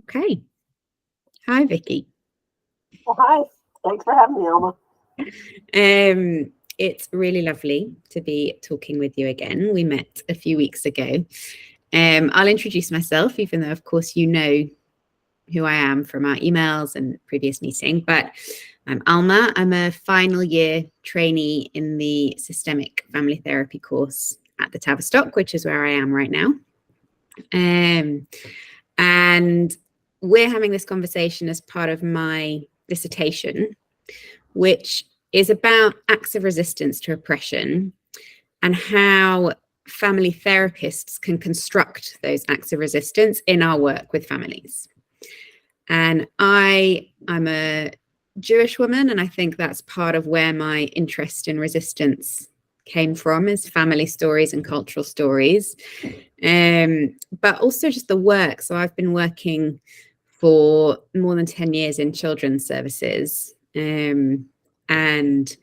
Okay. Hi, Vikki. Well, hi. Thanks for having me, Alma. It's really lovely to be talking with you again. We met a few weeks ago. I'll introduce myself, even though, of course, you know who I am from our emails and previous meeting. But I'm Alma. I'm a final year trainee in the systemic family therapy course at the Tavistock, which is where I am right now. And we're having this conversation as part of my dissertation, which is about acts of resistance to oppression and how family therapists can construct those acts of resistance in our work with families. And I'm a Jewish woman, and I think that's part of where my interest in resistance came from, is family stories and cultural stories, but also just the work. So I've been working for more than 10 years in children's services, and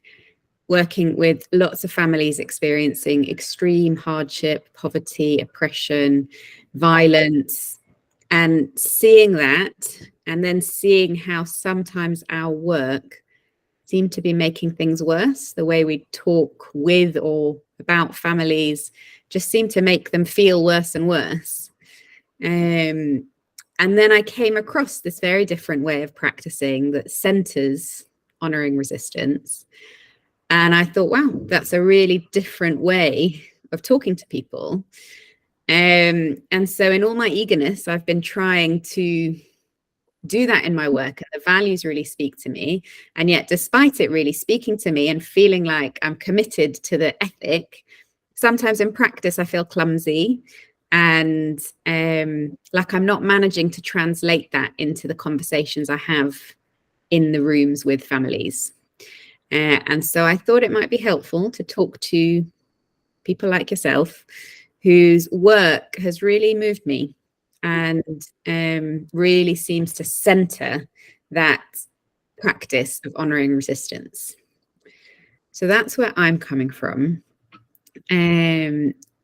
working with lots of families experiencing extreme hardship, poverty, oppression, violence, and seeing that, and then seeing how sometimes our work seemed to be making things worse. The way we talk with or about families just seemed to make them feel worse and worse. And then I came across this very different way of practicing that centers honoring resistance. And I thought, wow, that's a really different way of talking to people. And so in all my eagerness, I've been trying to do that in my work, and the values really speak to me. And yet, despite it really speaking to me and feeling like I'm committed to the ethic, sometimes in practice, I feel clumsy and like I'm not managing to translate that into the conversations I have in the rooms with families. And so I thought it might be helpful to talk to people like yourself whose work has really moved me and really seems to center that practice of honoring resistance. So that's where I'm coming from.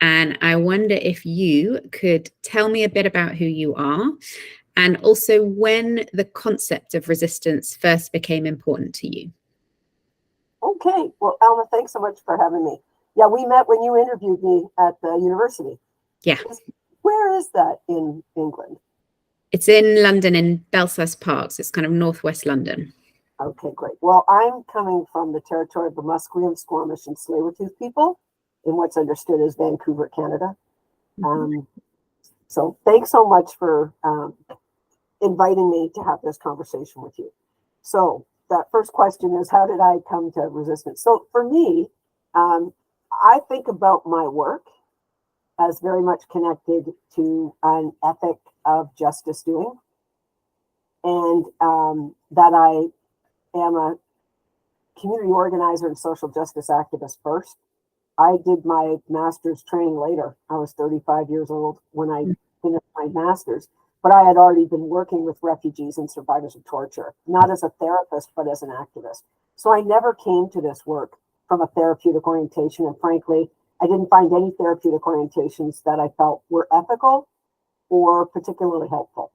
And I wonder if you could tell me a bit about who you are, and also when the concept of resistance first became important to you. Okay. Well, Alma, thanks so much for having me. Yeah, we met when you interviewed me at the university. Yeah. Where is that in England? It's in London, in Belsize Park. So it's kind of northwest London. Okay, great. Well, I'm coming from the territory of the Musqueam, Squamish, and Tsleil-Waututh people in what's understood as Vancouver, Canada. So thanks so much for inviting me to have this conversation with you. So that first question is, how did I come to resistance? So for me, I think about my work as very much connected to an ethic of justice doing, and that I am a community organizer and social justice activist first. I did my master's training later. I was 35 years old when I finished my master's, but I had already been working with refugees and survivors of torture, not as a therapist, but as an activist. So I never came to this work from a therapeutic orientation. And frankly, I didn't find any therapeutic orientations that I felt were ethical or particularly helpful.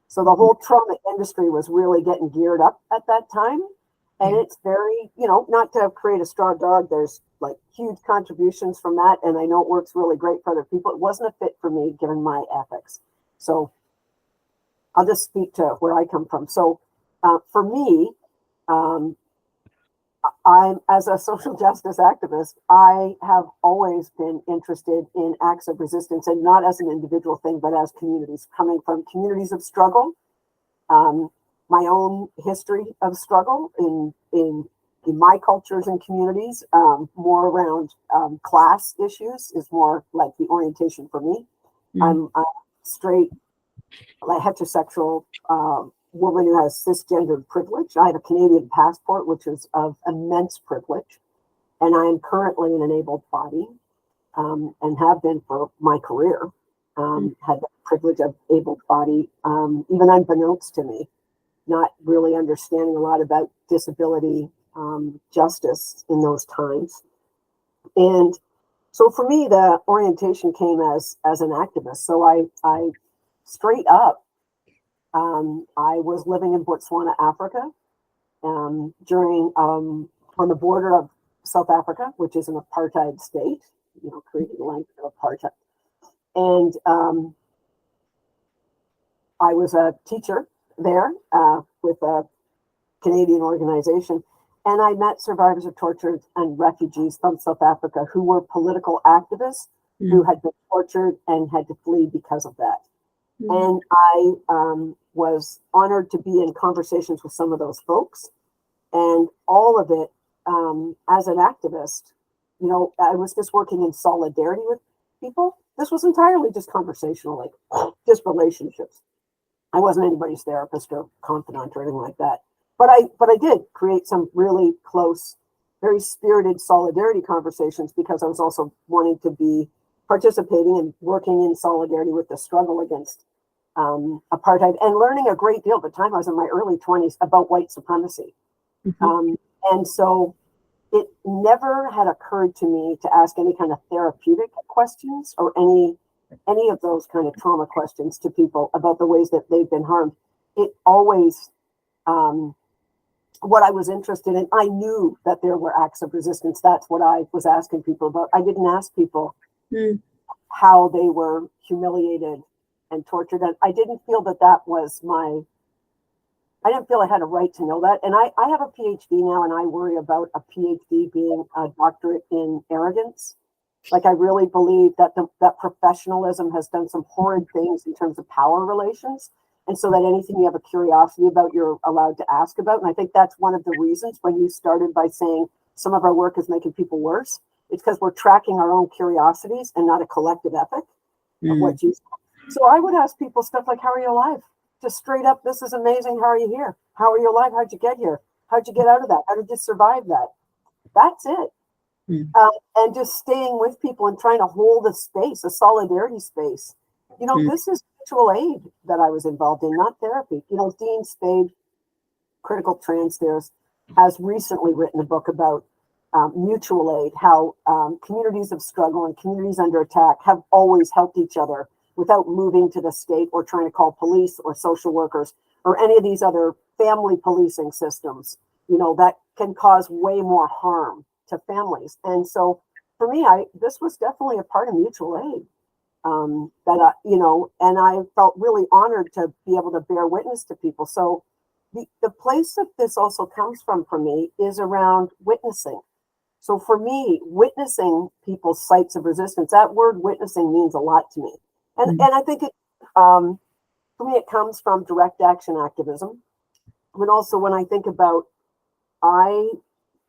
So the whole trauma industry was really getting geared up at that time. And it's very, not to create a straw dog, there's like huge contributions from that. And I know it works really great for other people. It wasn't a fit for me given my ethics. So I'll just speak to where I come from. So for me, I'm, as a social justice activist, I have always been interested in acts of resistance, and not as an individual thing, but as communities, coming from communities of struggle. My own history of struggle in my cultures and communities, more around class issues, is more like the orientation for me. I'm a straight, like heterosexual woman who has cisgendered privilege. I have a Canadian passport, which is of immense privilege, and I am currently an enabled body, and have been for my career. Had the privilege of able body, even unbeknownst to me, not really understanding a lot about disability justice in those times. And so for me, the orientation came as an activist. So I straight up I was living in Botswana, Africa, during on the border of South Africa, which is an apartheid state, creating a language of apartheid. And I was a teacher there with a Canadian organization. And I met survivors of torture and refugees from South Africa who were political activists who had been tortured and had to flee because of that. And I was honored to be in conversations with some of those folks. And all of it, as an activist, I was just working in solidarity with people. This was entirely just conversational, like just relationships. I wasn't anybody's therapist or confidant or anything like that. But I did create some really close, very spirited solidarity conversations because I was also wanting to be participating and working in solidarity with the struggle against apartheid and learning a great deal. At the time I was in my early 20s about white supremacy. And so it never had occurred to me to ask any kind of therapeutic questions or any of those kind of trauma questions to people about the ways that they've been harmed. It always, what I was interested in, I knew that there were acts of resistance. That's what I was asking people about. I didn't ask people how they were humiliated and tortured. And I didn't feel that was I didn't feel I had a right to know that. And I have a PhD now, and I worry about a PhD being a doctorate in arrogance. Like, I really believe that that professionalism has done some horrid things in terms of power relations. And so that anything you have a curiosity about, you're allowed to ask about. And I think that's one of the reasons when you started by saying some of our work is making people worse. It's because we're tracking our own curiosities and not a collective ethic of what you. So I would ask people stuff like, how are you alive? Just straight up, this is amazing. How are you here? How are you alive? How'd you get here? How'd you get out of that? How did you survive that? That's it. And just staying with people and trying to hold a space, a solidarity space. This is mutual aid that I was involved in, not therapy. Dean Spade, critical trans theorist, has recently written a book about mutual aid, how communities of struggle and communities under attack have always helped each other without moving to the state or trying to call police or social workers or any of these other family policing systems, that can cause way more harm to families. And so for me, this was definitely a part of mutual aid and I felt really honored to be able to bear witness to people. So the place that this also comes from for me is around witnessing. So for me, witnessing people's sites of resistance, that word witnessing means a lot to me. And I think for me, it comes from direct action activism. But also when I think about, I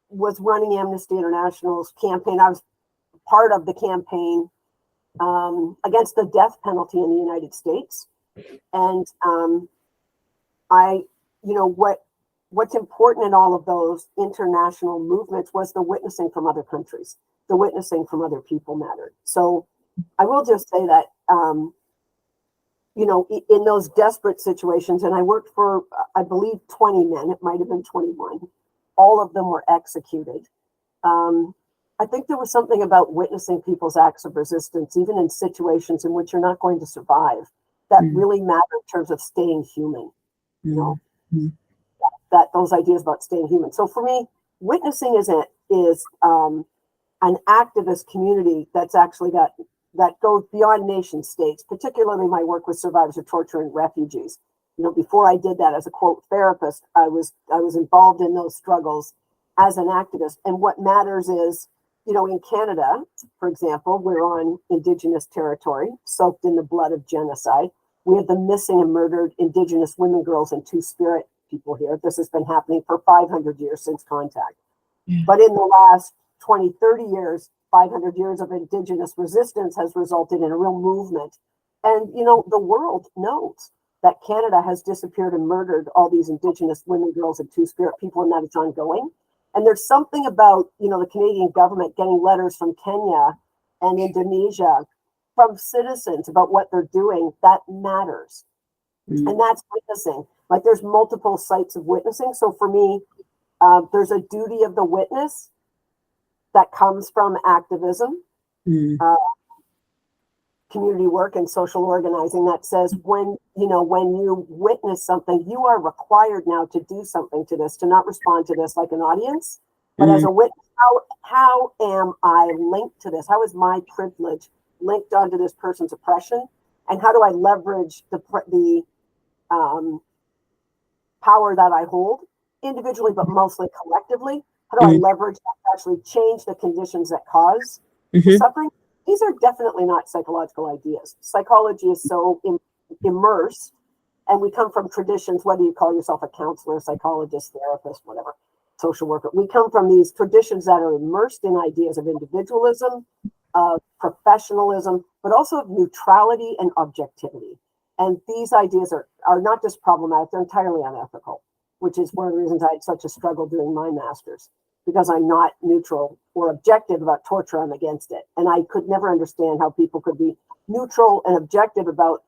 was running Amnesty International's campaign. I was part of the campaign against the death penalty in the United States. And what's important in all of those international movements was the witnessing from other countries. The witnessing from other people mattered. So I will just say that, in those desperate situations, and I worked for, I believe, 20 men, it might have been 21. All of them were executed. I think there was something about witnessing people's acts of resistance, even in situations in which you're not going to survive, that really matter in terms of staying human. That those ideas about staying human. So for me, witnessing is an activist community that's actually that goes beyond nation states, particularly my work with survivors of torture and refugees. Before I did that as a quote therapist, I was involved in those struggles as an activist. And what matters is, in Canada, for example, we're on Indigenous territory, soaked in the blood of genocide. We have the missing and murdered Indigenous women, girls, and Two-Spirit people here. This has been happening for 500 years since contact. But in the last 20, 30 years, 500 years of Indigenous resistance has resulted in a real movement. And, the world knows that Canada has disappeared and murdered all these Indigenous women, girls, and Two-Spirit people, and that it's ongoing. And there's something about, the Canadian government getting letters from Kenya and Indonesia from citizens about what they're doing that matters. And that's witnessing. Like, there's multiple sites of witnessing. So for me, there's a duty of the witness that comes from activism. community work and social organizing that says when you witness something, you are required now to do something to this, to not respond to this like an audience, but as a witness. How am I linked to this? How is my privilege linked onto this person's oppression? And how do I leverage the power that I hold individually, but mostly collectively? How do I leverage that to actually change the conditions that cause suffering? These are definitely not psychological ideas. Psychology is so immersed, and we come from traditions, whether you call yourself a counselor, psychologist, therapist, whatever, social worker. We come from these traditions that are immersed in ideas of individualism, of professionalism, but also of neutrality and objectivity. And these ideas are not just problematic, they're entirely unethical, which is one of the reasons I had such a struggle doing my master's, because I'm not neutral or objective about torture. I'm against it. And I could never understand how people could be neutral and objective about,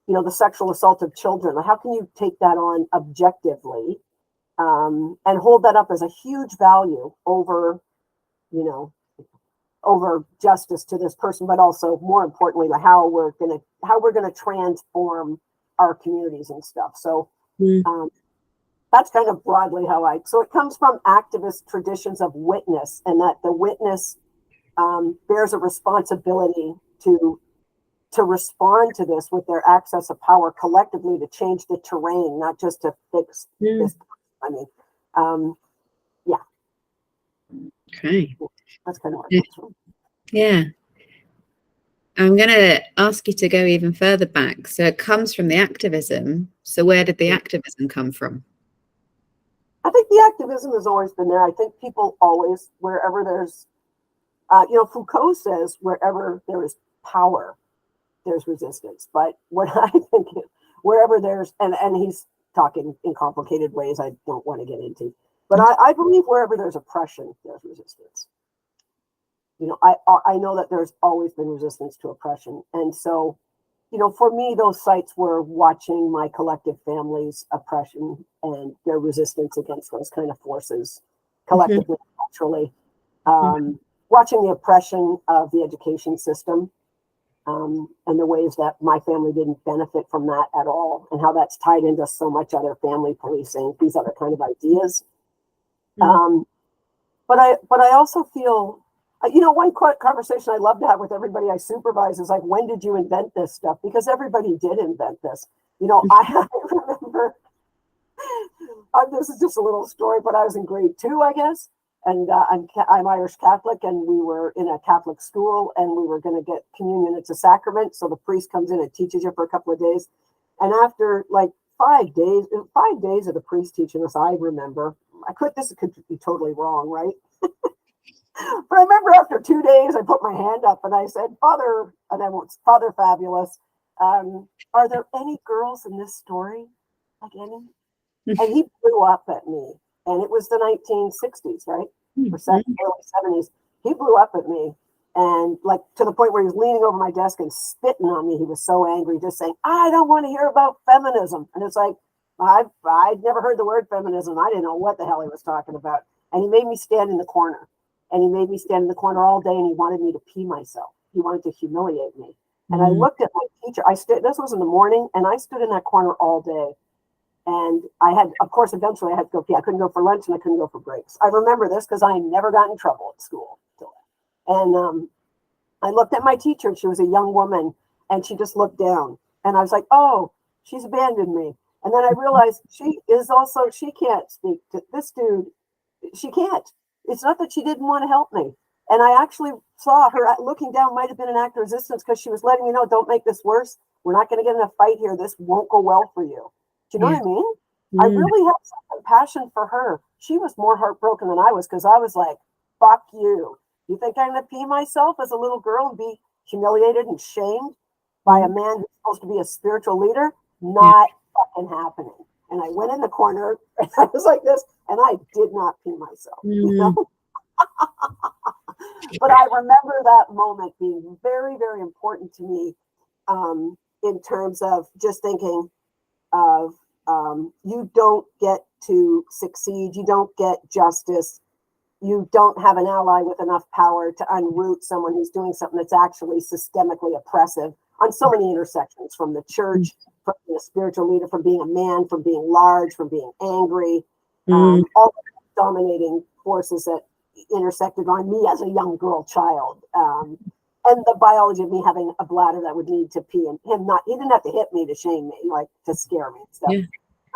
the sexual assault of children. How can you take that on objectively and hold that up as a huge value over, over justice to this person, but also more importantly, how we're gonna transform our communities and stuff. So that's kind of broadly so it comes from activist traditions of witness, and that the witness bears a responsibility to respond to this with their access of power collectively to change the terrain, not just to fix this. I mean, yeah. Okay. That's kind of where it comes from. Yeah. I'm going to ask you to go even further back. So it comes from the activism. So where did the activism come from? I think the activism has always been there. I think people always, wherever there's, Foucault says, wherever there is power, there's resistance. But what I think is, wherever there's, and he's talking in complicated ways I don't want to get into, but I believe wherever there's oppression, there's resistance. I know that there's always been resistance to oppression. And so, for me, those sites were watching my collective family's oppression and their resistance against those kind of forces collectively, culturally, watching the oppression of the education system and the ways that my family didn't benefit from that at all, and how that's tied into so much other family policing, these other kind of ideas. But I also feel, one conversation I love to have with everybody I supervise is like, when did you invent this stuff? Because everybody did invent this. I remember, this is just a little story, but I was in grade 2, I guess. And I'm Irish Catholic, and we were in a Catholic school, and we were going to get communion. It's a sacrament. So the priest comes in and teaches you for a couple of days. And after like 5 days of the priest teaching us, I remember, this could be totally wrong, right? But I remember after 2 days, I put my hand up and I said, Father Fabulous, are there any girls in this story? Like any? And he blew up at me. And it was the 1960s, right? Or early 70s. He blew up at me. And like to the point where he was leaning over my desk and spitting on me. He was so angry, just saying, I don't want to hear about feminism. And it's like, I'd never heard the word feminism. I didn't know what the hell he was talking about. And he made me stand in the corner. And he made me stand in the corner all day, and he wanted me to pee myself. He wanted to humiliate me. And I looked at my teacher. This was in the morning, and I stood in that corner all day. And I had, of course, eventually I had to go pee. I couldn't go for lunch and I couldn't go for breaks. I remember this because I never got in trouble at school. And I looked at my teacher, and she was a young woman, and she just looked down. And I was like, oh, she's abandoned me. And then I realized she can't speak to this dude. She can't. It's not that she didn't want to help me. And I actually saw her looking down might have been an act of resistance, because she was letting me know, don't make this worse. We're not going to get in a fight here. This won't go well for you. Do you know what I mean? I really have some compassion for her. She was more heartbroken than I was, because I was like, fuck you. You think I'm going to pee myself as a little girl and be humiliated and shamed by a man who's supposed to be a spiritual leader? Not fucking happening. And I went in the corner and I was like this, and I did not pee myself. But I remember that moment being very, very important to me in terms of just thinking of you don't get to succeed. You don't get justice. You don't have an ally with enough power to unroot someone who's doing something that's actually systemically oppressive on so many intersections, from the church, from being a spiritual leader, from being a man, from being large, from being angry, all the dominating forces that intersected on me as a young girl child. And the biology of me having a bladder that would need to pee, and he didn't have to hit me to shame me, like to scare me and stuff. Yeah.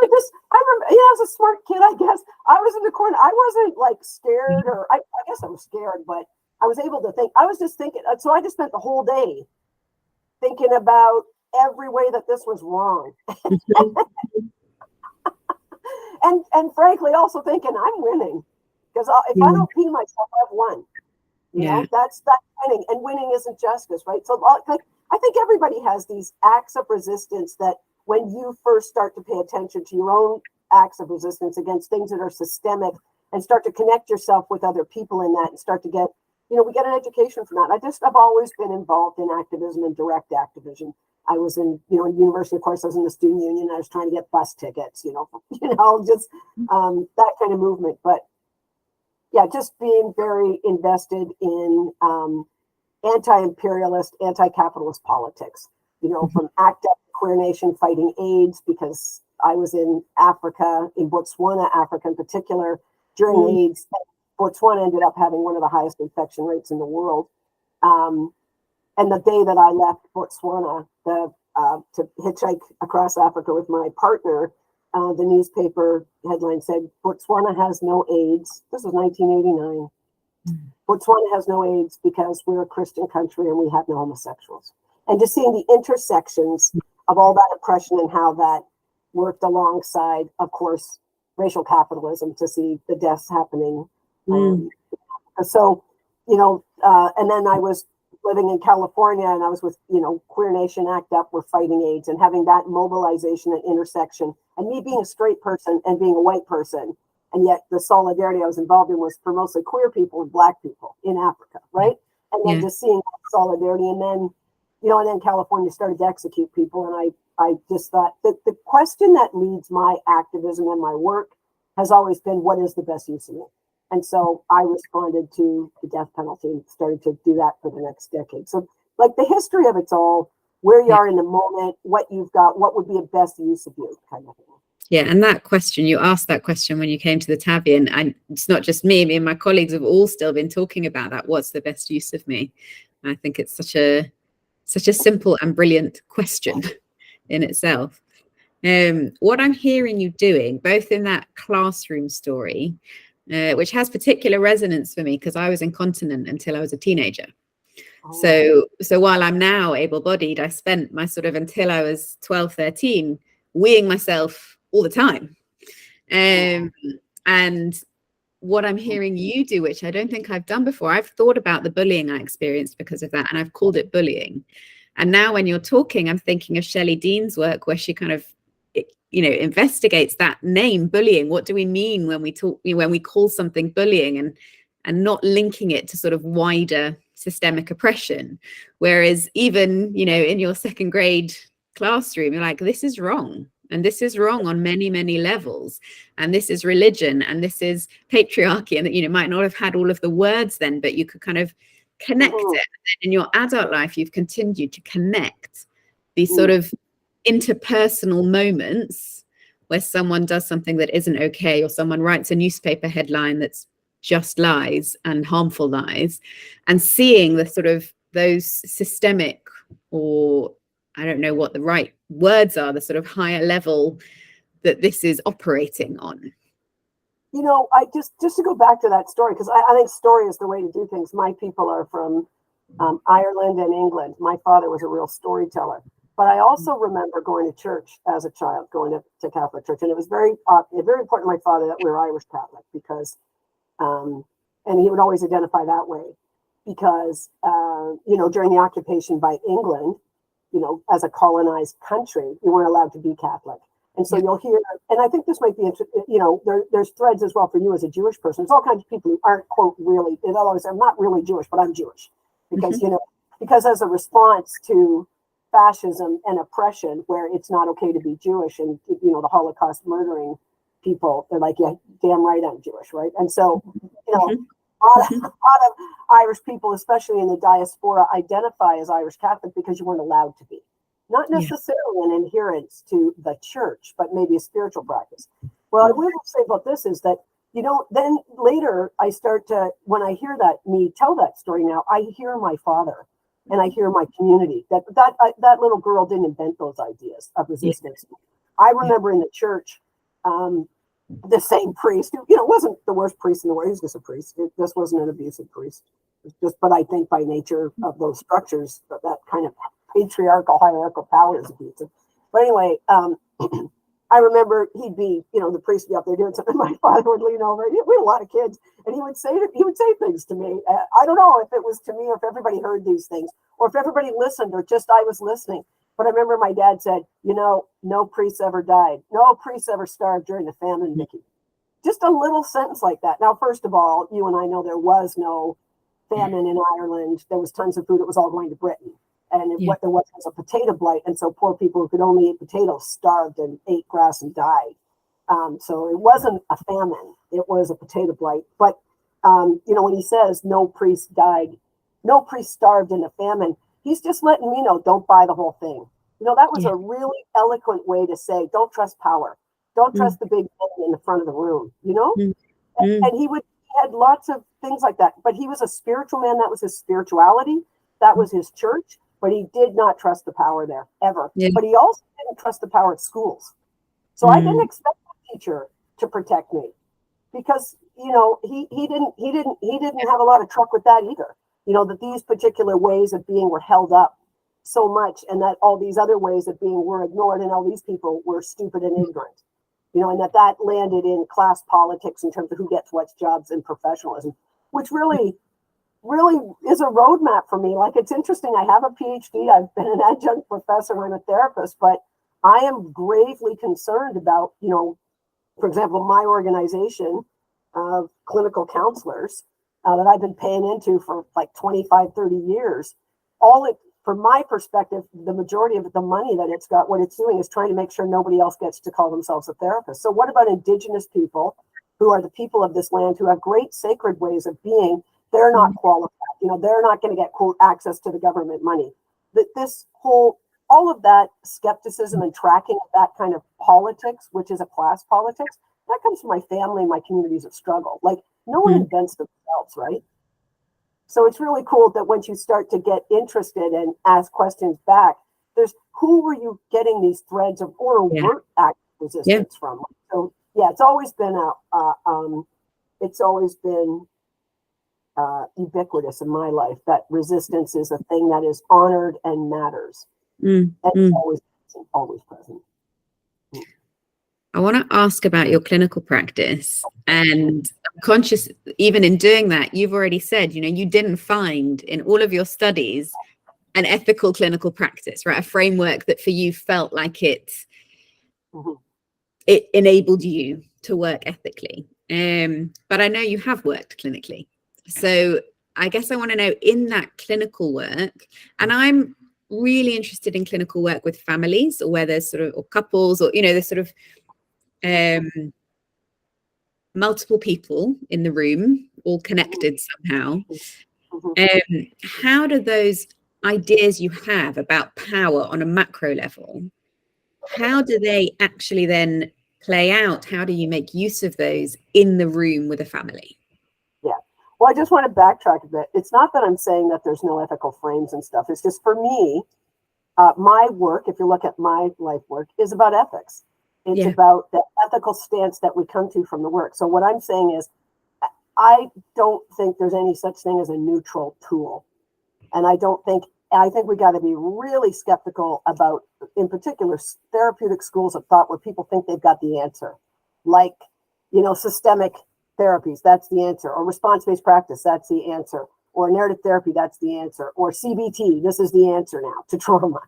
I remember, I was a smart kid, I guess. I was in the corner. I wasn't like scared, or I guess I was scared, but I was able to think. I was just thinking. So I just spent the whole day thinking about every way that this was wrong. and frankly, also thinking I'm winning, because if I don't pee myself, I've won. You know, that's winning, and winning isn't justice, right? So like, I think everybody has these acts of resistance that when you first start to pay attention to your own acts of resistance against things that are systemic, and start to connect yourself with other people in that, and start to get, we get an education from that. I've always been involved in activism and direct activism. I was in university, of course, I was in the student union. I was trying to get bus tickets, just that kind of movement. But yeah, just being very invested in anti-imperialist, anti-capitalist politics, from ACT UP, Queer Nation, fighting AIDS, because I was in Africa, in Botswana, Africa in particular, during AIDS. Botswana ended up having one of the highest infection rates in the world. And the day that I left Botswana to hitchhike across Africa with my partner, the newspaper headline said, Botswana has no AIDS. This was 1989. Botswana has no AIDS because we're a Christian country and we have no homosexuals. And just seeing the intersections of all that oppression and how that worked alongside, of course, racial capitalism, to see the deaths happening. So, and then I was living in California, and I was with, Queer Nation, ACT UP, we're fighting AIDS, and having that mobilization and intersection, and me being a straight person and being a white person. And yet the solidarity I was involved in was for mostly queer people and Black people in Africa, right? And then just seeing solidarity, and then, and then California started to execute people. And I just thought that the question that leads my activism and my work has always been, what is the best use of me? And so I responded to the death penalty and started to do that for the next decade. So like the history of it's all, where you are in the moment, what you've got, what would be a best use of you, kind of thing. Yeah, and that question, you asked that question when you came to the Tabby, and it's not just me and my colleagues have all still been talking about that. What's the best use of me? And I think it's such a simple and brilliant question in itself. What I'm hearing you doing, both in that classroom story, which has particular resonance for me because I was incontinent until I was a teenager. So while I'm now able-bodied, I spent my until I was 12, 13, weeing myself all the time. And what I'm hearing you do, which I don't think I've done before, I've thought about the bullying I experienced because of that, and I've called it bullying. And now when you're talking, I'm thinking of Shelley Dean's work, where she kind of, investigates that name, bullying. What do we mean when we talk, when we call something bullying, and not linking it to sort of wider systemic oppression? Whereas even, in your second grade classroom, you're like, this is wrong. And this is wrong on many, many levels. And this is religion, and this is patriarchy. And that, might not have had all of the words then, but you could kind of connect it. And in your adult life, you've continued to connect these sort of interpersonal moments where someone does something that isn't okay, or someone writes a newspaper headline that's just lies and harmful lies, and seeing the sort of those systemic, or I don't know what the right words are, the sort of higher level that this is operating on. I just to go back to that story, because I think story is the way to do things. My people are from Ireland and England. My father was a real storyteller. But I also remember going to church as a child, going to Catholic church. And it was very important to my father that we were Irish Catholic, because, and he would always identify that way, because, during the occupation by England, as a colonized country, you weren't allowed to be Catholic. And so you'll hear, and I think this might be, there's threads as well for you as a Jewish person. There's all kinds of people who aren't, quote, really, they'll always say, I'm not really Jewish, but I'm Jewish. Because, because as a response to fascism and oppression, where it's not okay to be Jewish, and, the Holocaust murdering people, they're like, yeah, damn right I'm Jewish, right? And so, A lot of Irish people, especially in the diaspora, identify as Irish Catholic because you weren't allowed to be. Not necessarily an adherence to the church, but maybe a spiritual practice. Well, I will say about this is that, then later I start to, when I hear me tell that story now, I hear my father and I hear my community. That little girl didn't invent those ideas of resistance. I remember in the church, the same priest, who, wasn't the worst priest in the world. He was just a priest. This wasn't an abusive priest. But I think by nature of those structures, that kind of patriarchal, hierarchical power is abusive. But anyway, I remember he'd be, the priest would be up there doing something. My father would lean over. We had a lot of kids, and he would say things to me. I don't know if it was to me or if everybody heard these things, or if everybody listened, or just I was listening. But I remember my dad said, no priests ever died. No priests ever starved during the famine, Vikki. Just a little sentence like that. Now, first of all, you and I know there was no famine in Ireland. There was tons of food. It was all going to Britain. And what there was a potato blight. And so poor people who could only eat potatoes starved and ate grass and died. So it wasn't a famine. It was a potato blight. But, when he says no priest died, no priest starved in a famine, he's just letting me know, don't buy the whole thing. That was a really eloquent way to say, don't trust power. Don't trust the big man in the front of the room, And he had lots of things like that. But he was a spiritual man. That was his spirituality. That was his church. But he did not trust the power there, ever. Yeah. But he also didn't trust the power at schools. So I didn't expect the teacher to protect me. Because, he didn't have a lot of truck with that either. That these particular ways of being were held up so much, and that all these other ways of being were ignored, and all these people were stupid and ignorant, and that landed in class politics in terms of who gets what jobs and professionalism, which really is a roadmap for me. Like, it's interesting. I have a PhD. I've been an adjunct professor. I'm a therapist, but I am gravely concerned about, for example, my organization of clinical counselors that I've been paying into for like 25, 30 years. From my perspective, the majority of the money that it's got, what it's doing is trying to make sure nobody else gets to call themselves a therapist. So what about Indigenous people who are the people of this land who have great sacred ways of being? They're not qualified. They're not going to get, quote, access to the government money. All of that skepticism and tracking of that kind of politics, which is a class politics, that comes from my family and my communities of struggle. Like, no one invents themselves, right? So it's really cool that once you start to get interested and ask questions back, there's who were you getting these threads of or overt act resistance from? So it's always been ubiquitous in my life that resistance is a thing that is honored and matters. And it's always present. I want to ask about your clinical practice, and I'm conscious, even in doing that, you've already said, you didn't find in all of your studies an ethical clinical practice, right? A framework that for you felt like it enabled you to work ethically. But I know you have worked clinically. So I guess I want to know, in that clinical work, and I'm really interested in clinical work with families, or where there's or couples, or, there's multiple people in the room, all connected somehow. How do those ideas you have about power on a macro level, how do they actually then play out? How do you make use of those in the room with a family? Yeah. Well, I just want to backtrack a bit. It's not that I'm saying that there's no ethical frames and stuff. It's just, for me, my work, if you look at my life work, is about ethics. It's about the ethical stance that we come to from the work. So what I'm saying is, I don't think there's any such thing as a neutral tool. And I think we got to be really skeptical about, in particular, therapeutic schools of thought where people think they've got the answer. Like, systemic therapies, that's the answer. Or response-based practice, that's the answer. Or narrative therapy, that's the answer. Or CBT, this is the answer now to trauma,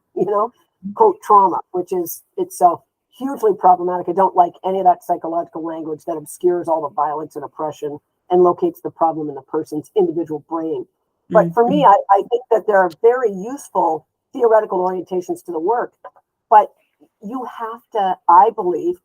quote, trauma, which is itself hugely problematic. I don't like any of that psychological language that obscures all the violence and oppression and locates the problem in the person's individual brain. But for me, I think that there are very useful theoretical orientations to the work. But you have to, I believe,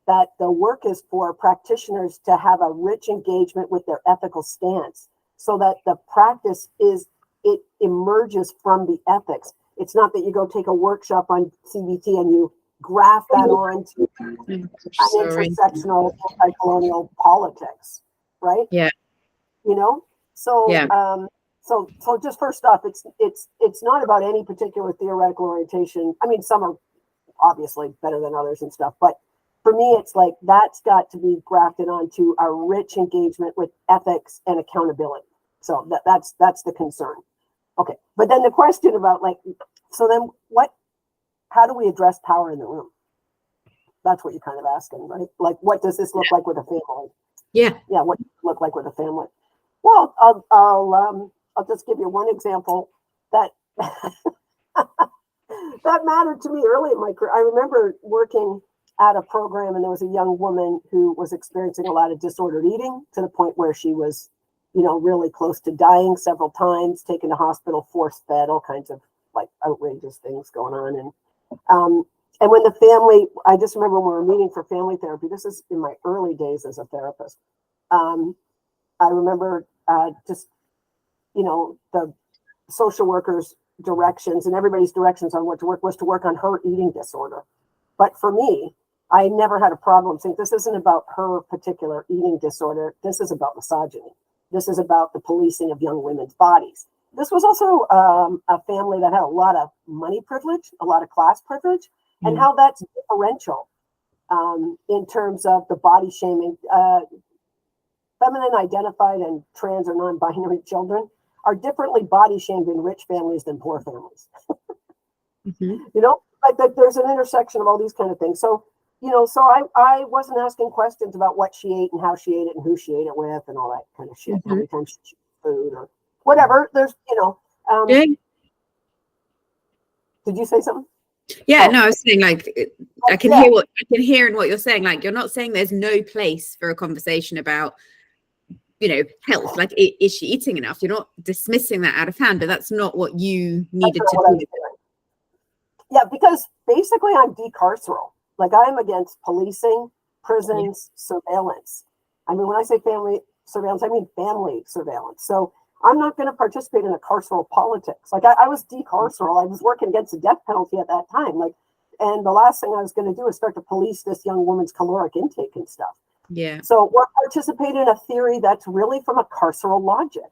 that the work is for practitioners to have a rich engagement with their ethical stance. so that the practice it emerges from the ethics. It's not that you go take a workshop on CBT and you graft that onto an intersectional anti-colonial politics, right? Yeah. You know, so Yeah. so just first off, it's not about any particular theoretical orientation. I mean, some are obviously better than others and stuff, but for me, it's like that's got to be grafted onto a rich engagement with ethics and accountability. So that's the concern. Okay, but then the question about like, so then how do we address power in the room? That's what you're kind of asking, right? Like, what does this look like with a family? Yeah. Yeah, what does it look like with a family? Well, I'll just give you one example that that mattered to me early in my career. I remember working at a program, and there was a young woman who was experiencing a lot of disordered eating to the point where she was, really close to dying several times, taken to hospital, force fed, all kinds of like outrageous things going on. And when the family, I just remember when we were meeting for family therapy, this is in my early days as a therapist. I remember just, the social workers' directions and everybody's directions on what to work was to work on her eating disorder. But for me, I never had a problem saying this isn't about her particular eating disorder. This is about misogyny. This is about the policing of young women's bodies. This was also a family that had a lot of money privilege, a lot of class privilege, and how that's differential in terms of the body shaming. Feminine identified and trans or non-binary children are differently body shamed in rich families than poor families. Like there's an intersection of all these kind of things. So, so I wasn't asking questions about what she ate and how she ate it and who she ate it with and all that kind of shit. How many times she ate food or whatever. There's, Yeah. Did you say something? Yeah, no, I was saying like I can hear in what you're saying. Like you're not saying there's no place for a conversation about health. Like is she eating enough? You're not dismissing that out of hand, but that's not what you needed to do. Yeah, because basically I'm decarceral. Like I'm against policing, prisons, surveillance. I mean, when I say family surveillance, I mean family surveillance. So I'm not going to participate in a carceral politics. Like I was decarceral. I was working against the death penalty at that time. And the last thing I was going to do is start to police this young woman's caloric intake and stuff. Yeah. So we're participating in a theory that's really from a carceral logic,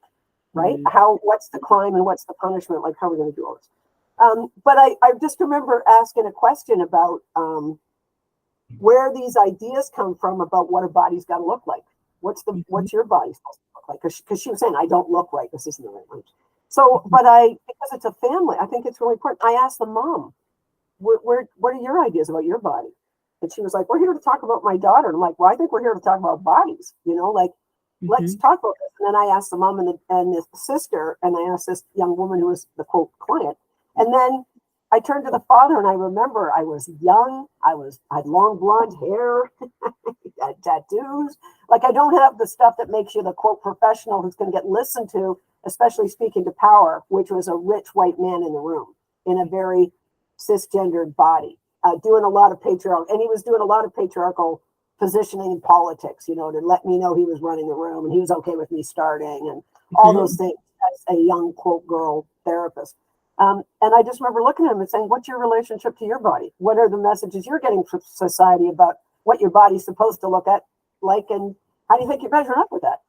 right? What's the crime and what's the punishment? Like how are we going to do all this? But I just remember asking a question about where these ideas come from about what a body's got to look like. What's your body supposed to look like? Because she was saying, I don't look right. This isn't the right language. So, but because it's a family, I think it's really important. I asked the mom, what are your ideas about your body? And she was like, we're here to talk about my daughter. And I'm like, well, I think we're here to talk about bodies, let's talk about this. And then I asked the mom and the sister, and I asked this young woman who was the quote client. And then I turned to the father, and I remember I was young. I had long blonde hair, had tattoos. Like I don't have the stuff that makes you the quote professional who's going to get listened to, especially speaking to power, which was a rich white man in the room in a very cisgendered body, doing a lot of patriarchal, and he was doing a lot of patriarchal positioning in politics, to let me know he was running the room and he was okay with me starting and all those things as a young quote girl therapist. And I just remember looking at him and saying, what's your relationship to your body? What are the messages you're getting from society about what your body's supposed to look like, and how do you think you're measuring up with that?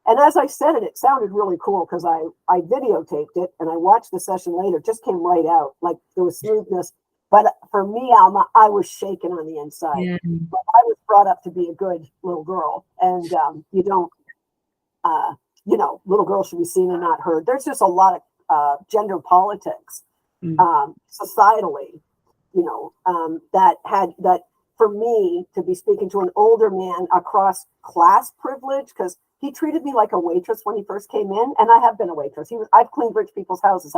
And as I said it, it sounded really cool because I videotaped it and I watched the session later. It just came right out. Like there was smoothness. But for me, Alma, I was shaken on the inside. Yeah. But I was brought up to be a good little girl. And you don't, little girls should be seen and not heard. There's just a lot of gender politics societally, that for me to be speaking to an older man across class privilege, because he treated me like a waitress when he first came in, and I have been a waitress. I've cleaned rich people's houses.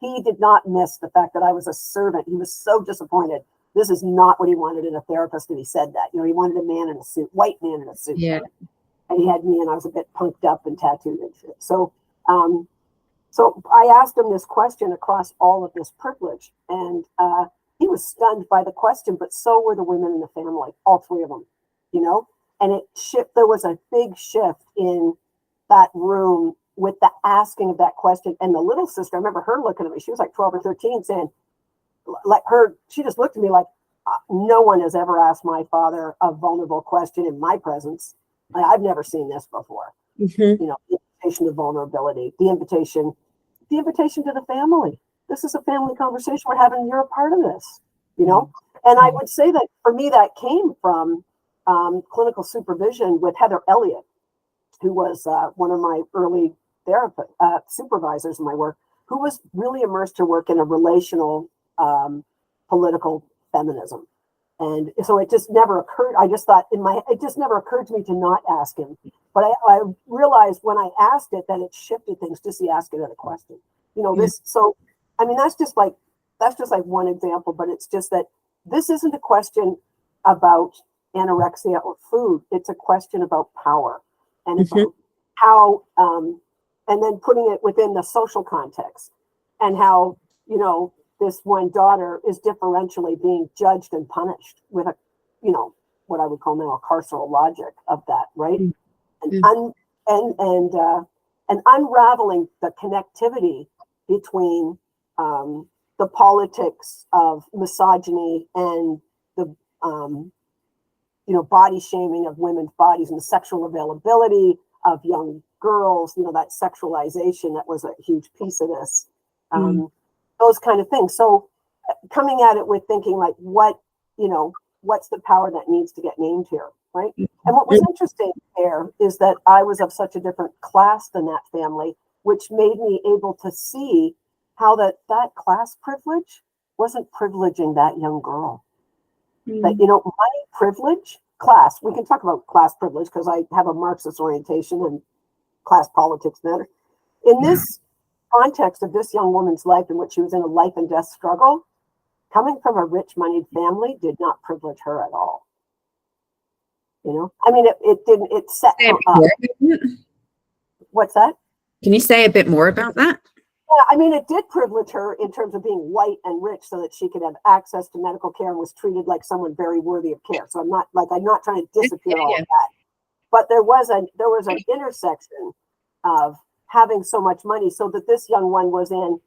He did not miss the fact that I was a servant. He was so disappointed. This is not what he wanted in a therapist, and he said that. He wanted a man in a suit, white man in a suit. Yeah. And he had me, and I was a bit punked up and tattooed and shit. So I asked him this question across all of this privilege, and he was stunned by the question, but so were the women in the family, all three of them, and there was a big shift in that room with the asking of that question. And the little sister, I remember her looking at me, she was like 12 or 13, saying, she just looked at me like, no one has ever asked my father a vulnerable question in my presence. I've never seen this before. Mm-hmm. You know, the invitation to vulnerability, the invitation to the family. This is a family conversation we're having. You're a part of this, you know? And I would say that for me, that came from clinical supervision with Heather Elliott, who was one of my early supervisors in my work, who was really immersed her work in a relational political feminism. And so it just never occurred. I just thought it just never occurred to me to not ask him. But I realized when I asked it that it shifted things, just the asking of the question. You know, this, so, I mean, that's just like one example, but it's just that this isn't a question about anorexia or food. It's a question about power and about how, and then putting it within the social context and how, you know, this one daughter is differentially being judged and punished with a, you know, what I would call now a carceral logic of that, right? And unraveling the connectivity between the politics of misogyny and the you know, body shaming of women's bodies and the sexual availability of young girls, you know, that sexualization that was a huge piece of this. Those kind of things. So coming at it with thinking like, what, you know, what's the power that needs to get named here, right? And what was interesting there is that I was of such a different class than that family, which made me able to see how that class privilege wasn't privileging that young girl. That, you know, money privilege, class, we can talk about class privilege because I have a Marxist orientation and class politics matter. In this context of this young woman's life in which she was in a life and death struggle, coming from a rich moneyed family did not privilege her at all. You know, I mean, it set her up. What's that? Can you say a bit more about that? Yeah, I mean, it did privilege her in terms of being white and rich so that she could have access to medical care and was treated like someone very worthy of care. So I'm not trying to disappear all of that. But there was an intersection of having so much money so that this young one was in,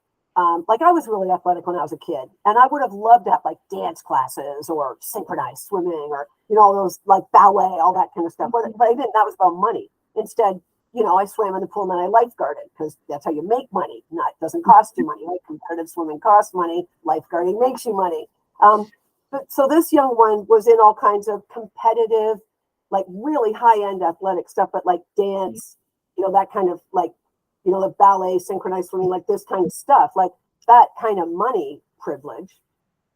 like I was really athletic when I was a kid, and I would have loved to have like dance classes or synchronized swimming or, you know, all those like ballet, all that kind of stuff. But I didn't, that was about money. Instead, you know, I swam in the pool and then I lifeguarded because that's how you make money. It doesn't cost you money. Like competitive swimming costs money, lifeguarding makes you money. But so this young one was in all kinds of competitive, like really high-end athletic stuff, but like dance, you know, that kind of like, you know, the ballet, synchronized swimming, like this kind of stuff, like that kind of money privilege.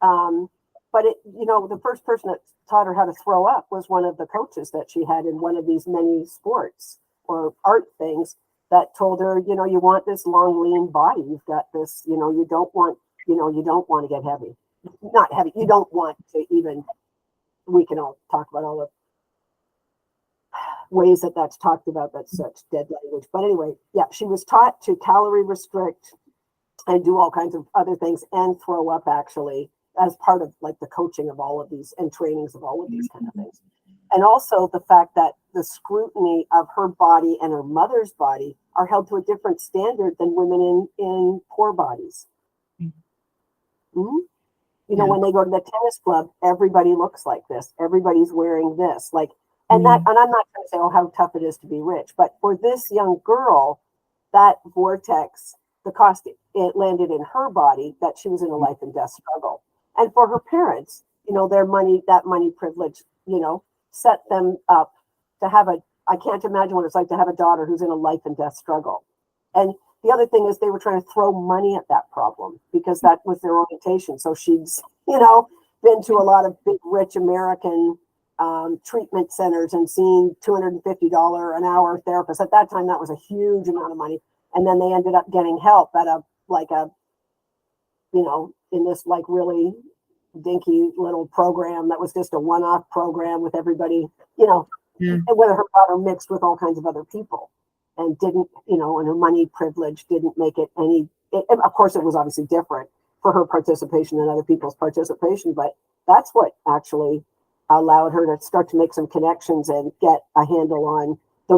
But it, you know, the first person that taught her how to throw up was one of the coaches that she had in one of these many sports or art things that told her, you know, you want this long, lean body. You've got this, you know, you don't want to get heavy, not heavy. You don't want to even, we can all talk about all the ways that that's talked about. That's such dead language. But anyway, yeah, she was taught to calorie restrict and do all kinds of other things and throw up actually as part of like the coaching of all of these and trainings of all of these kind of things. And also the fact that the scrutiny of her body and her mother's body are held to a different standard than women in poor bodies. You know, when they go to the tennis club, everybody looks like this. Everybody's wearing this. Like, and that, and I'm not trying to say, oh, how tough it is to be rich. But for this young girl, that vortex, the cost it landed in her body, that she was in a life and death struggle. And for her parents, you know, their money, that money privilege, you know, set them up to have I can't imagine what it's like to have a daughter who's in a life and death struggle. And the other thing is they were trying to throw money at that problem because that was their orientation. So she's, you know, been to a lot of big, rich American treatment centers and seen $250 an hour therapists. At that time, that was a huge amount of money. And then they ended up getting help at you know, in this like really dinky little program that was just a one-off program with everybody, you know, and whether her daughter mixed with all kinds of other people and didn't, you know, and her money privilege didn't make it any, of course it was obviously different for her participation and other people's participation, but that's what actually allowed her to start to make some connections and get a handle on the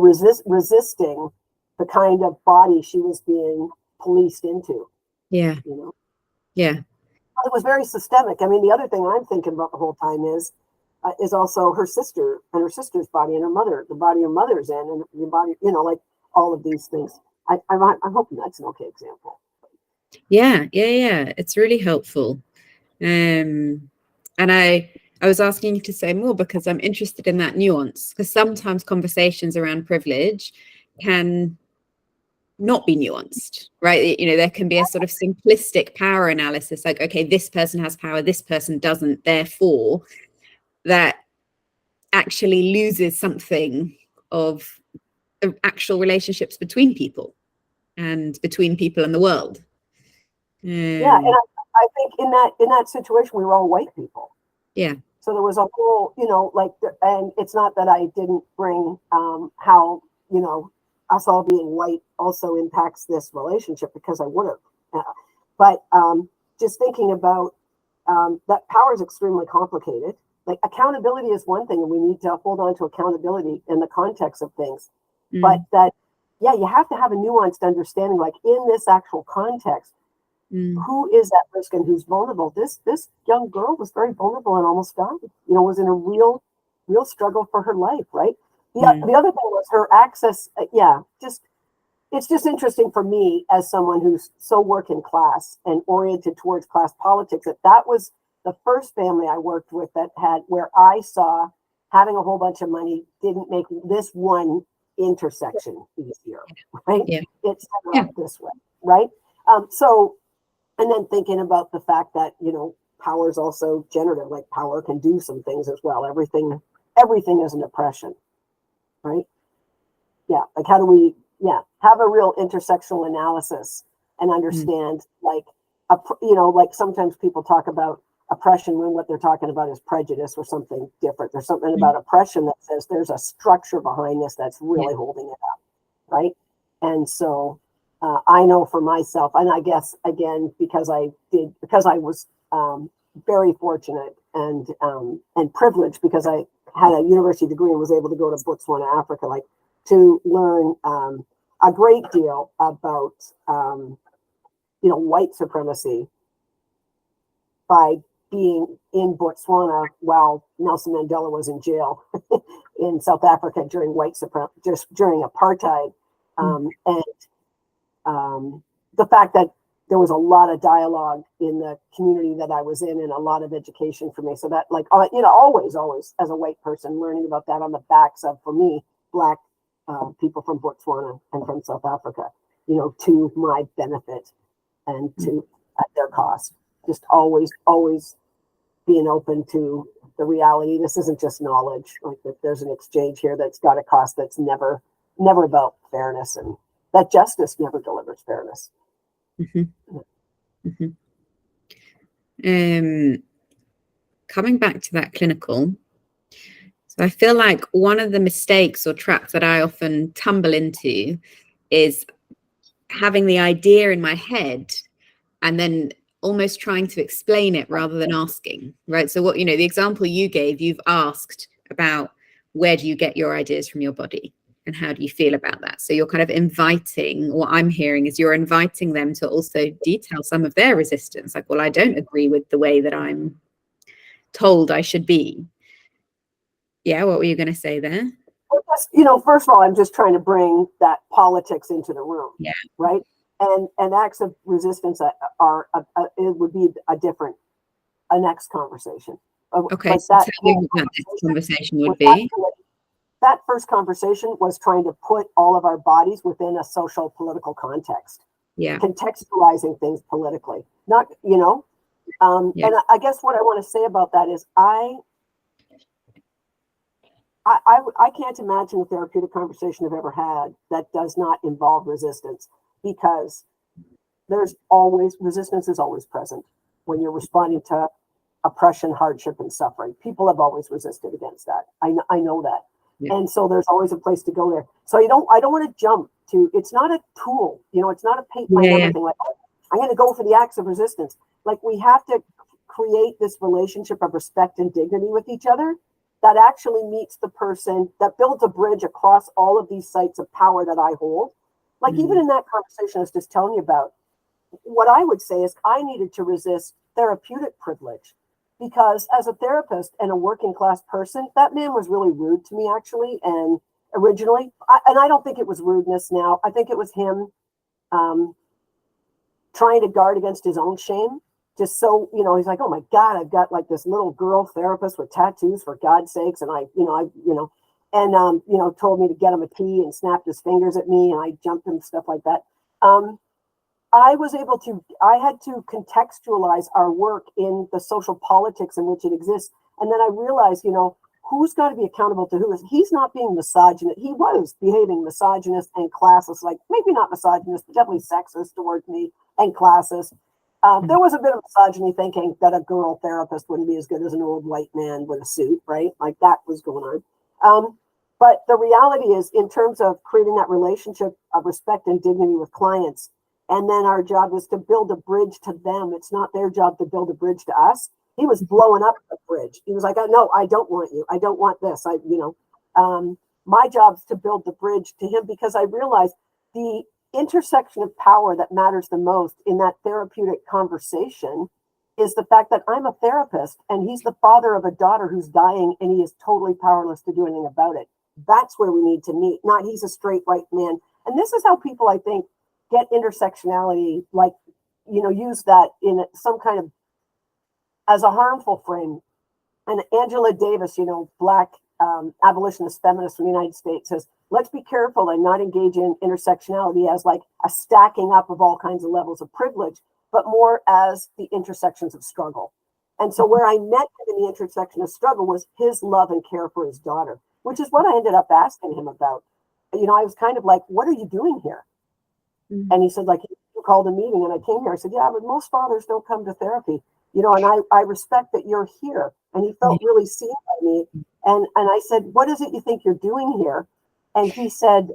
resisting the kind of body she was being policed into. Yeah. Yeah. It was very systemic. I mean, the other thing I'm thinking about the whole time is also her sister and her sister's body and her mother, the body her mother's in, and your body, like all of these things. I'm hoping that's an okay example. Yeah. It's really helpful. And I was asking you to say more because I'm interested in that nuance, because sometimes conversations around privilege can not be nuanced, right? There can be a sort of simplistic power analysis, like, okay, this person has power, this person doesn't, therefore that actually loses something of the actual relationships between people and between people and the world. Yeah, and I think in that situation we were all white people. Yeah. So there was a whole, and it's not that I didn't bring how, us all being white also impacts this relationship, because I would have. But just thinking about that power is extremely complicated. Like, accountability is one thing, and we need to hold on to accountability in the context of things. But that, you have to have a nuanced understanding, like in this actual context, who is at risk and who's vulnerable. This young girl was very vulnerable and almost died. Was in a real struggle for her life, right? The other thing was her access. It's just interesting for me as someone who's so working class and oriented towards class politics, that was the first family I worked with where I saw having a whole bunch of money didn't make this one intersection easier, right? Yeah. It's set up this way, right? And then thinking about the fact that, power is also generative, like power can do some things as well. Everything is an oppression, right? Yeah. Like, how do we, have a real intersectional analysis and understand, like sometimes people talk about oppression when what they're talking about is prejudice or something different. There's something about oppression that says there's a structure behind this that's really holding it up, right? And so I know for myself, and I guess again because I was very fortunate and privileged, because I had a university degree and was able to go to Botswana, Africa, like to learn a great deal about white supremacy by being in Botswana while Nelson Mandela was in jail in South Africa during during apartheid, and the fact that there was a lot of dialogue in the community that I was in, and a lot of education for me. So that, like, always as a white person, learning about that on the backs of, for me, Black people from Botswana and from South Africa, to my benefit and to at their cost. Just always being open to the reality. This isn't just knowledge. Like, that there's an exchange here that's got a cost, that's never about fairness, and that justice never delivers fairness. Coming back to that clinical, so I feel like one of the mistakes or traps that I often tumble into is having the idea in my head and then almost trying to explain it rather than asking, right? So what, the example you gave, you've asked about, where do you get your ideas from your body? And how do you feel about that? So you're kind of inviting, what I'm hearing is you're inviting them to also detail some of their resistance. Like, well, I don't agree with the way that I'm told I should be. Yeah, what were you going to say there? Well, just, first of all, I'm just trying to bring that politics into the room. Yeah. Right. And acts of resistance it would be a next conversation. Okay, so tell me what that next conversation would be. That first conversation was trying to put all of our bodies within a social political context. Yeah. Contextualizing things politically. Not, and I guess what I want to say about that is I can't imagine a therapeutic conversation I've ever had that does not involve resistance, because resistance is always present when you're responding to oppression, hardship, and suffering. People have always resisted against that. I know that. Yeah. And so there's always a place to go there. So I don't want to jump to, it's not a tool, it's not a paint by number thing. Like, I'm going to go for the acts of resistance. Like, we have to create this relationship of respect and dignity with each other that actually meets the person, that builds a bridge across all of these sites of power that I hold, Like even in that conversation I was just telling you about, what I would say is I needed to resist therapeutic privilege, because as a therapist and a working class person, that man was really rude to me actually. And originally, and I don't think it was rudeness now. I think it was him trying to guard against his own shame. Just so, he's like, oh my God, I've got like this little girl therapist with tattoos, for God's sakes. And told me to get him a tea and snapped his fingers at me. And I jumped him, stuff like that. I had to contextualize our work in the social politics in which it exists. And then I realized, who's got to be accountable to who. He's not being misogynist. He was behaving misogynist and classist, like maybe not misogynist, but definitely sexist towards me and classist. There was a bit of misogyny, thinking that a girl therapist wouldn't be as good as an old white man with a suit, right? Like that was going on. But the reality is, in terms of creating that relationship of respect and dignity with clients, and then our job is to build a bridge to them. It's not their job to build a bridge to us. He was blowing up the bridge. He was like, no, I don't want you. I don't want this. My job is to build the bridge to him, because I realized the intersection of power that matters the most in that therapeutic conversation is the fact that I'm a therapist and he's the father of a daughter who's dying, and he is totally powerless to do anything about it. That's where we need to meet, not he's a straight white man. And this is how people, I think, get intersectionality, like, use that in some kind of as a harmful frame. And Angela Davis, Black abolitionist feminist from the United States, says, let's be careful and not engage in intersectionality as like a stacking up of all kinds of levels of privilege, but more as the intersections of struggle. And so where I met him in the intersection of struggle was his love and care for his daughter, which is what I ended up asking him about. I was kind of like, what are you doing here? Mm-hmm. And he said, like, you called a meeting and I came here. I said, yeah, but most fathers don't come to therapy, and I respect that you're here. And he felt really seen by me. And I said, what is it you think you're doing here? And he said,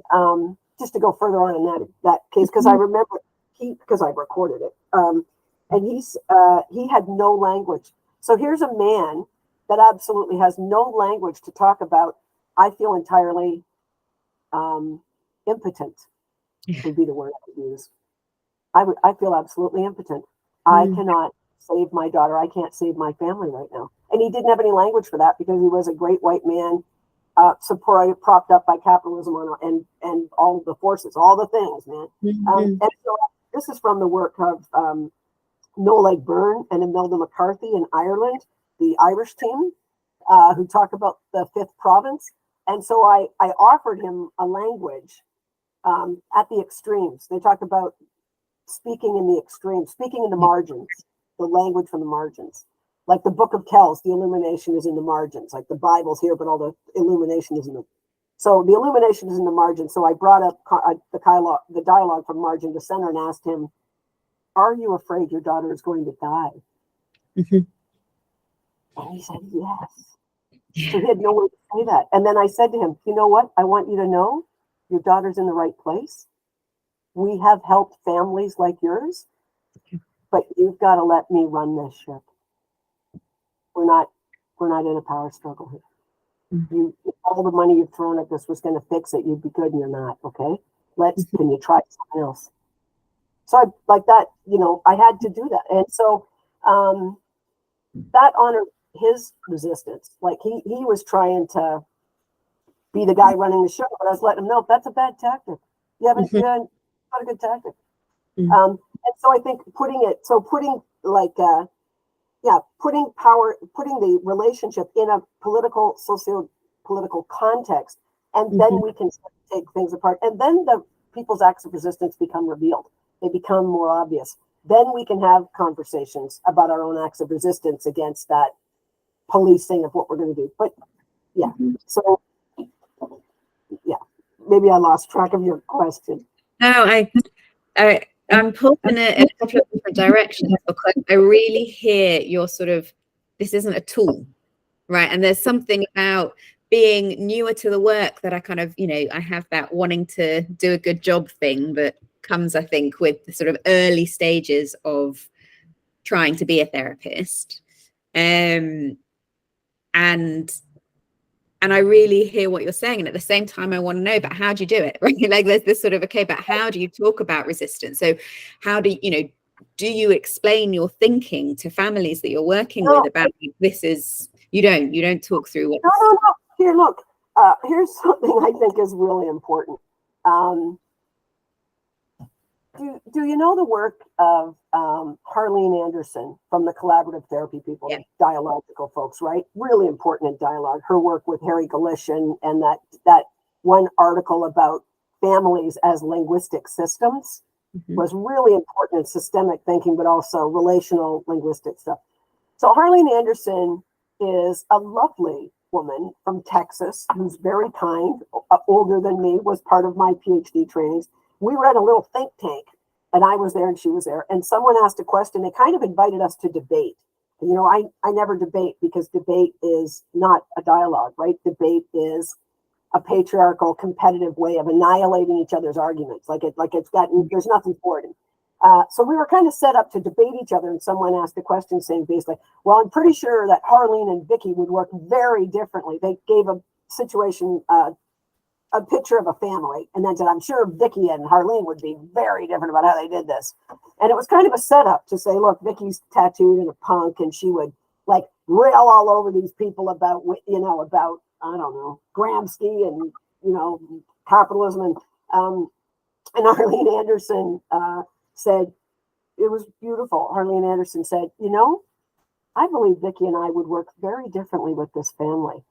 just to go further on in that case, because I remember because I recorded it. And he had no language. So here's a man that absolutely has no language to talk about. I feel entirely impotent would be the word I would use. I feel absolutely impotent. I cannot save my daughter. I can't save my family right now. And he didn't have any language for that, because he was a great white man, propped up by capitalism and all the forces, all the things, man. And so this is from the work of Noel Byrne and Imelda McCarthy in Ireland, the Irish team, who talk about the fifth province. And so I offered him a language at the extremes. They talk about speaking in the extremes, speaking in the margins, the language from the margins. Like the Book of Kells, the illumination is in the margins. Like the Bible's here, but all the illumination is in the... So the illumination is in the margins. So I brought up the dialogue from margin to center and asked him, are you afraid your daughter is going to die? And he said, yes. So he had no way to say that. And then I said to him, you know what? I want you to know your daughter's in the right place. We have helped families like yours, but you've got to let me run this ship. We're not in a power struggle here. All the money you've thrown at this was going to fix it. You'd be good, and you're not. Okay, can you try something else? So I like that. I had to do that, and so that honored his resistance. Like he was trying to be the guy running the show, but I was letting him know that's a bad tactic. You haven't not a good tactic. And so I think putting the relationship in a socio-political context, and then we can take things apart. And then the people's acts of resistance become revealed. They become more obvious. Then we can have conversations about our own acts of resistance against that policing of what we're going to do. But yeah, so yeah, maybe I lost track of your question. No, I'm pulling it in a couple of different directions, because I really hear your sort of, this isn't a tool, right? And there's something about being newer to the work that I kind of, I have that wanting to do a good job thing that comes, I think, with the sort of early stages of trying to be a therapist. And And I really hear what you're saying. And at the same time, I want to know, but how do you do it? Right? Like there's this sort of, okay, but how do you talk about resistance? So how do do you explain your thinking to families that you're working with about this is, you don't talk through what. No. Here, look, here's something I think is really important. Do you know the work of Harlene Anderson from the collaborative therapy people, Yeah. dialogical folks, right? Really important in dialogue. Her work with Harry Galishan and that one article about families as linguistic systems was really important in systemic thinking, but also relational linguistic stuff. So Harlene Anderson is a lovely woman from Texas who's very kind, older than me, was part of my PhD trainings. We were at a little think tank, and I was there and she was there, and someone asked a question. They kind of invited us to debate. I never debate, because debate is not a dialogue, right? Debate is a patriarchal, competitive way of annihilating each other's arguments. There's nothing for it. So we were kind of set up to debate each other, and someone asked a question saying basically, well, I'm pretty sure that Harlene and Vikki would work very differently. They gave a situation, a picture of a family, and then said, I'm sure Vikki and Harlene would be very different about how they did this. And it was kind of a setup to say, look, Vikki's tattooed and a punk, and she would like rail all over these people about I don't know, Gramsci and capitalism, and Harlene Anderson said, it was beautiful. Harlene Anderson said, I believe Vikki and I would work very differently with this family,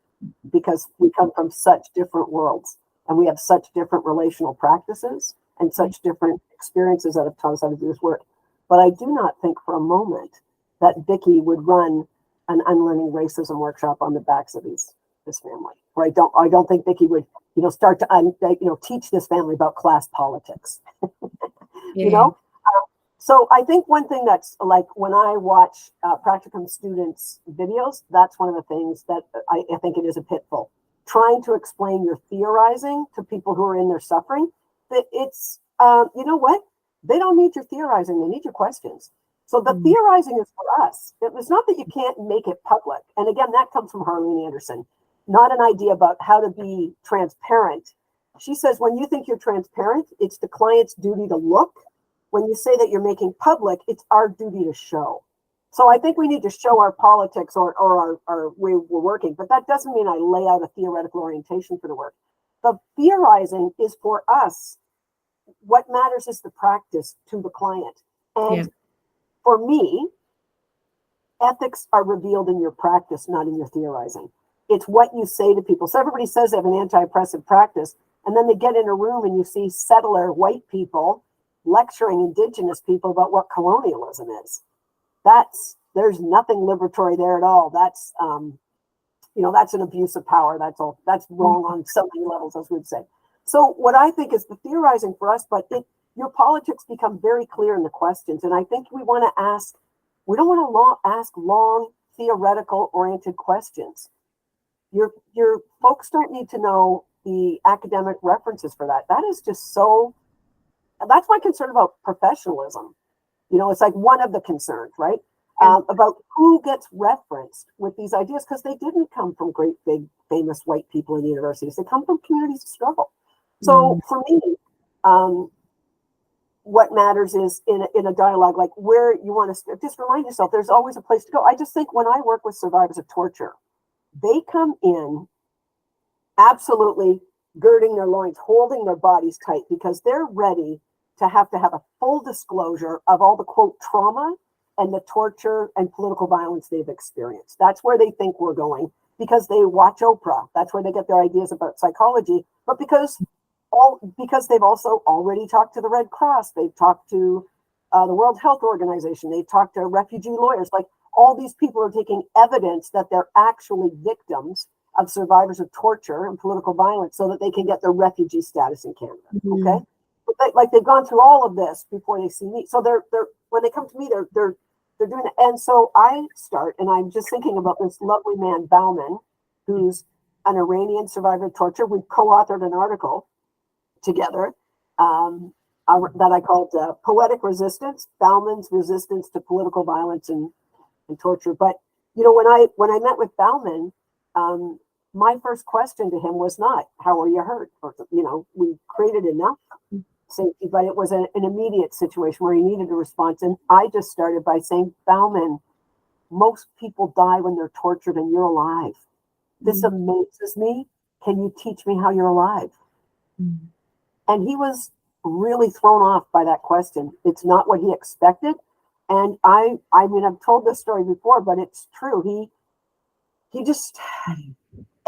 because we come from such different worlds, and we have such different relational practices and such different experiences that have taught us how to do this work. But I do not think for a moment that Vikki would run an unlearning racism workshop on the backs of this family. Or I don't think Vikki would, start to teach this family about class politics. So I think one thing that's like, when I watch practicum students' videos, that's one of the things that I think it is a pitfall. Trying to explain your theorizing to people who are in their suffering, that it's, they don't need your theorizing, they need your questions. So the theorizing is for us. It's not that you can't make it public. And again, that comes from Harlene Anderson, not an idea about how to be transparent. She says, when you think you're transparent, it's the client's duty to look. When you say that you're making public, it's our duty to show. So I think we need to show our politics or our way we're working, but that doesn't mean I lay out a theoretical orientation for the work. The theorizing is for us. What matters is the practice to the client. And for me, ethics are revealed in your practice, not in your theorizing. It's what you say to people. So everybody says they have an anti-oppressive practice, and then they get in a room and you see settler white people lecturing indigenous people about what colonialism is. There's nothing liberatory there at all. That's that's an abuse of power. That's all. That's wrong on so many levels, as we'd say. So what I think is the theorizing for us, but your politics become very clear in the questions. And I think we don't want to ask long theoretical oriented questions. Your folks don't need to know the academic references for that. That is just so, that's my concern about professionalism. It's like one of the concerns, right? About who gets referenced with these ideas, because they didn't come from great, big, famous white people in the universities. They come from communities of struggle. So for me, what matters is in a dialogue, like where you want to just remind yourself, there's always a place to go. I just think when I work with survivors of torture, they come in absolutely girding their loins, holding their bodies tight, because they're ready to have a full disclosure of all the, quote, trauma and the torture and political violence they've experienced. That's where they think we're going, because they watch Oprah. That's where they get their ideas about psychology. But because they've also already talked to the Red Cross, they've talked to the World Health Organization, they've talked to refugee lawyers. Like, all these people are taking evidence that they're actually victims of survivors of torture and political violence, so that they can get their refugee status in Canada. Okay, but they've gone through all of this before they see me. So they're when they come to me, they're doing it. And so I start, and I'm just thinking about this lovely man Bauman, who's an Iranian survivor of torture. We co-authored an article together that I called "Poetic Resistance: Bauman's Resistance to Political Violence and torture." But when I met with Bauman, my first question to him was not, how are you hurt? Or, we created enough safety, but it was an immediate situation where he needed a response. And I just started by saying, Bauman, most people die when they're tortured and you're alive. This amazes me. Can you teach me how you're alive? And he was really thrown off by that question. It's not what he expected. And I mean, I've told this story before, but it's true. He just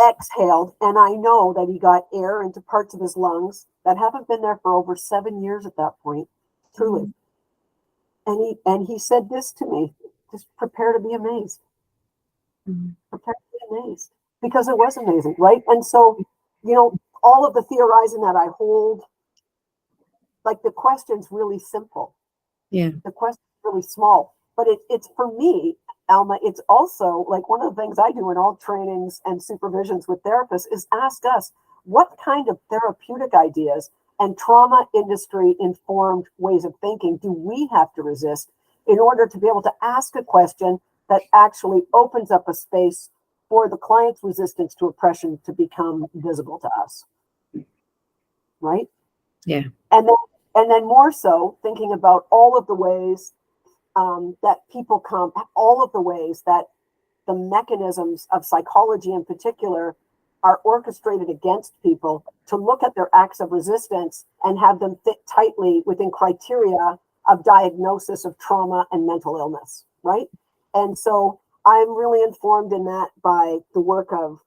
exhaled, and I know that he got air into parts of his lungs that haven't been there for over 7 years at that point, truly. And he said this to me, just prepare to be amazed. Prepare to be amazed. Because it was amazing, right? And so, all of the theorizing that I hold, like the question's really simple. Yeah. The question's really small. But it's for me, Alma, it's also like one of the things I do in all trainings and supervisions with therapists is ask us, what kind of therapeutic ideas and trauma industry informed ways of thinking do we have to resist in order to be able to ask a question that actually opens up a space for the client's resistance to oppression to become visible to us? Right? Yeah. And then more so thinking about all of the ways that people come, all of the ways that the mechanisms of psychology in particular are orchestrated against people to look at their acts of resistance and have them fit tightly within criteria of diagnosis of trauma and mental illness, right? And so I'm really informed in that by the work of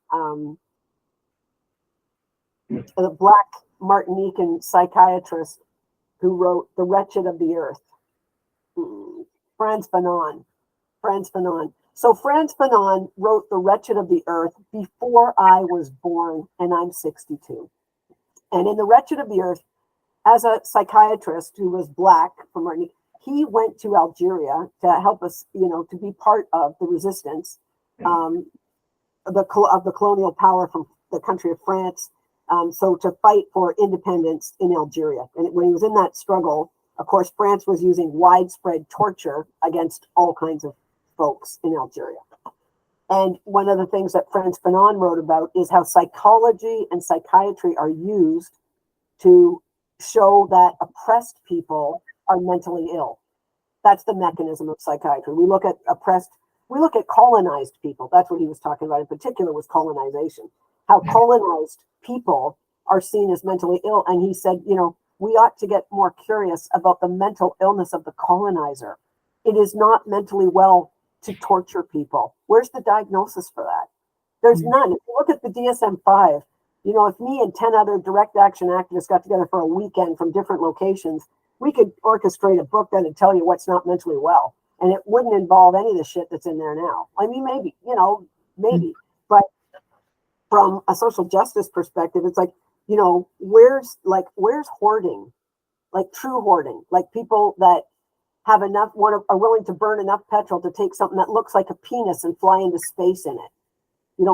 the Black Martinican psychiatrist who wrote The Wretched of the Earth, Frantz Fanon. So Frantz Fanon wrote The Wretched of the Earth before I was born, and I'm 62. And in The Wretched of the Earth, as a psychiatrist who was Black from Martinique, he went to Algeria to help us, to be part of the resistance of the colonial power from the country of France. So to fight for independence in Algeria. And when he was in that struggle, of course, France was using widespread torture against all kinds of folks in Algeria. And one of the things that Frantz Fanon wrote about is how psychology and psychiatry are used to show that oppressed people are mentally ill. That's the mechanism of psychiatry. We look at colonized people. That's what he was talking about in particular, was colonization. How colonized people are seen as mentally ill. And he said, we ought to get more curious about the mental illness of the colonizer. It is not mentally well to torture people. Where's the diagnosis for that? There's none. If you look at the DSM-5, if me and 10 other direct action activists got together for a weekend from different locations, we could orchestrate a book that would tell you what's not mentally well. And it wouldn't involve any of the shit that's in there now. I mean, maybe, maybe. But from a social justice perspective, it's like, where's hoarding? Like true hoarding, like people that have enough, are willing to burn enough petrol to take something that looks like a penis and fly into space in it.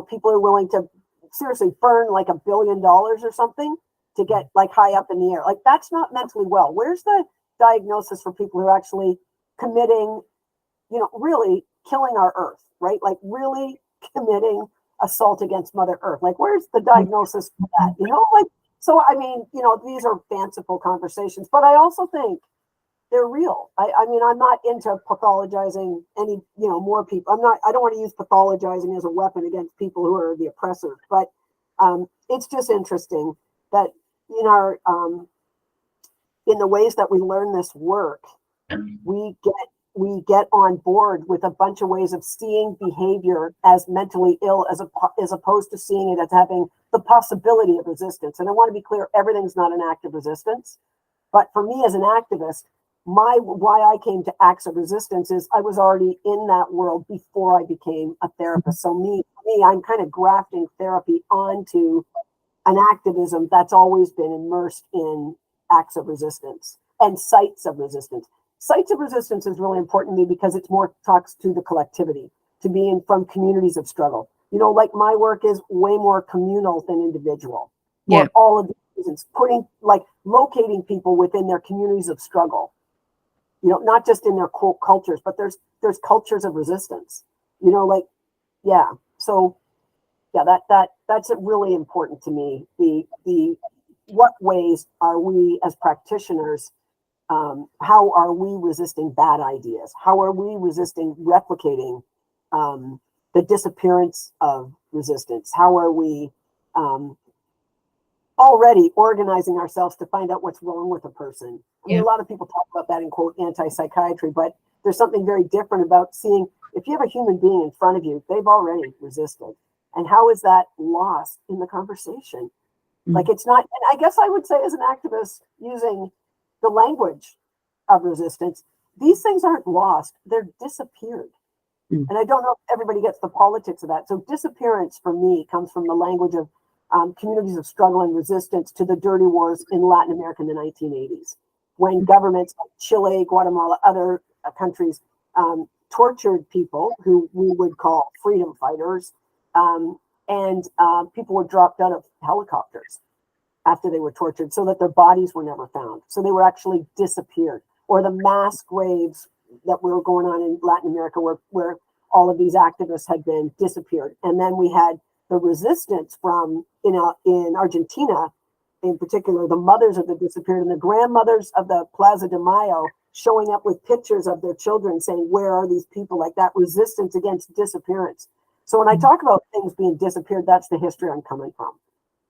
People are willing to seriously burn like $1 billion or something to get like high up in the air. Like that's not mentally well. Where's the diagnosis for people who are actually committing, really killing our earth, right? Like really committing assault against Mother Earth. Like where's the diagnosis for that? So I mean, these are fanciful conversations, but I also think they're real. I mean, I'm not into pathologizing any, more people. I don't want to use pathologizing as a weapon against people who are the oppressors, but it's just interesting that in our, in the ways that we learn this work, we get on board with a bunch of ways of seeing behavior as mentally ill, as opposed to seeing it as having the possibility of resistance. And I want to be clear, everything's not an act of resistance. But for me as an activist, why I came to acts of resistance is I was already in that world before I became a therapist. So me, I'm kind of grafting therapy onto an activism that's always been immersed in acts of resistance and sites of resistance. Sites of resistance is really important to me because it's more talks to the collectivity, to being from communities of struggle. Like my work is way more communal than individual. Yeah. For all of these reasons, locating people within their communities of struggle. Not just in their cultures, but there's cultures of resistance. So that's really important to me. The what ways are we as practitioners, how are we resisting bad ideas? How are we resisting replicating the disappearance of resistance? How are we already organizing ourselves to find out what's wrong with a person? I mean, a lot of people talk about that in quote anti-psychiatry, but there's something very different about seeing if you have a human being in front of you, they've already resisted. And how is that lost in the conversation? Like it's not, and I guess I would say as an activist using the language of resistance, these things aren't lost, they're disappeared. And I don't know if everybody gets the politics of that. So disappearance for me comes from the language of communities of struggle and resistance to the dirty wars in Latin America in the 1980s, when governments like Chile, Guatemala, other countries tortured people who we would call freedom fighters, and people were dropped out of helicopters after they were tortured so that their bodies were never found. So they were actually disappeared. Or the mass graves that were going on in Latin America where all of these activists had been disappeared. And then we had the resistance from, in Argentina, in particular, the mothers of the disappeared and the grandmothers of the Plaza de Mayo showing up with pictures of their children saying, where are these people? Like that resistance against disappearance. So when I talk about things being disappeared, that's the history I'm coming from.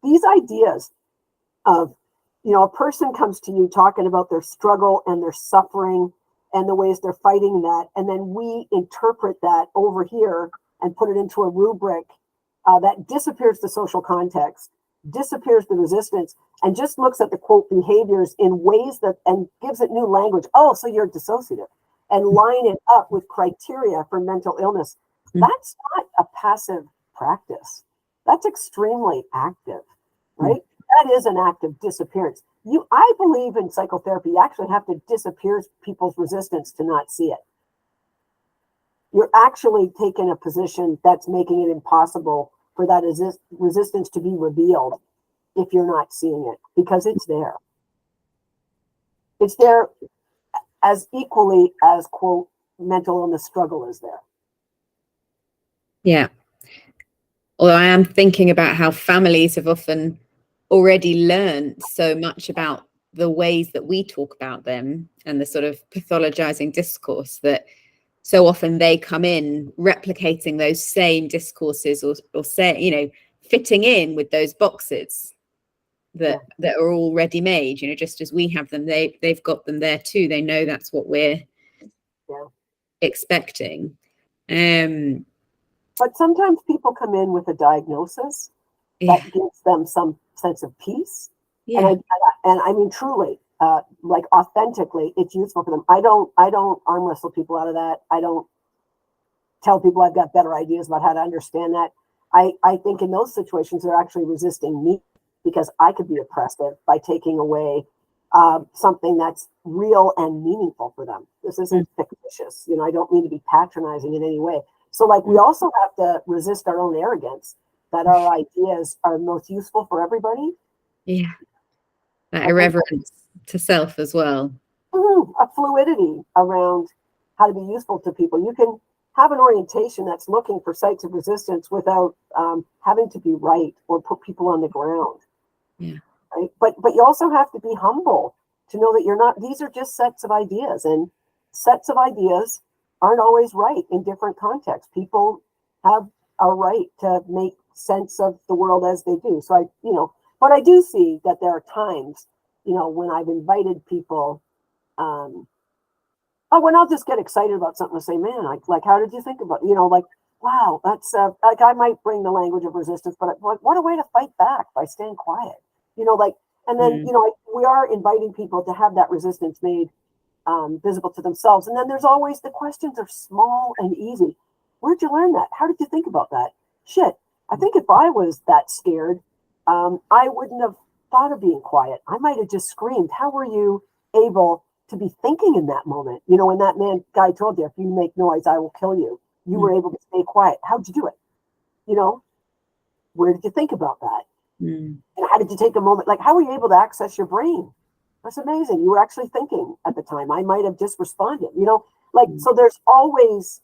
These ideas of, a person comes to you talking about their struggle and their suffering and the ways they're fighting that, and then we interpret that over here and put it into a rubric that disappears the social context, disappears the resistance, and just looks at the quote behaviors in ways that, and gives it new language. Oh, so you're dissociative, and line it up with criteria for mental illness. That's not a passive practice. That's extremely active, right? That is an act of disappearance. I believe in psychotherapy, you actually have to disappear people's resistance to not see it. You're actually taking a position that's making it impossible for that resistance to be revealed if you're not seeing it, because it's there. It's there as equally as, quote, mental illness struggle is there. Yeah. Although I am thinking about how families have often already learned so much about the ways that we talk about them and the sort of pathologizing discourse that so often they come in replicating those same discourses or say, fitting in with those boxes that are already made, just as we have them, they've got them there too. They know that's what we're expecting. But sometimes people come in with a diagnosis that gives them some sense of peace. And I mean, truly, like authentically, it's useful for them. I don't arm wrestle people out of that. I don't tell people I've got better ideas about how to understand that. I think in those situations, they're actually resisting me because I could be oppressive by taking away something that's real and meaningful for them. This isn't fictitious. I don't mean to be patronizing in any way. So like we also have to resist our own arrogance that our ideas are most useful for everybody. Yeah. That irreverence to self as well. A fluidity around how to be useful to people. You can have an orientation that's looking for sites of resistance without having to be right or put people on the ground. Yeah. Right. But you also have to be humble to know that you're not, these are just sets of ideas, and sets of ideas aren't always right in different contexts. People have a right to make sense of the world as they do. So but I do see that there are times, when I've invited people, when I'll just get excited about something and say, man, like, how did you think about, like, wow, that's like, I might bring the language of resistance, but what a way to fight back by staying quiet, and then, we are inviting people to have that resistance made visible to themselves. And then there's always the questions are small and easy. Where'd you learn that? How did you think about that? Shit. I think if I was that scared, I wouldn't have thought of being quiet. I might have just screamed. How were you able to be thinking in that moment? When that guy told you, if you make noise, I will kill you. You were able to stay quiet. How'd you do it? Where did you think about that? And how did you take a moment? Like, how were you able to access your brain? That's amazing. You were actually thinking at the time. I might have just responded, so there's always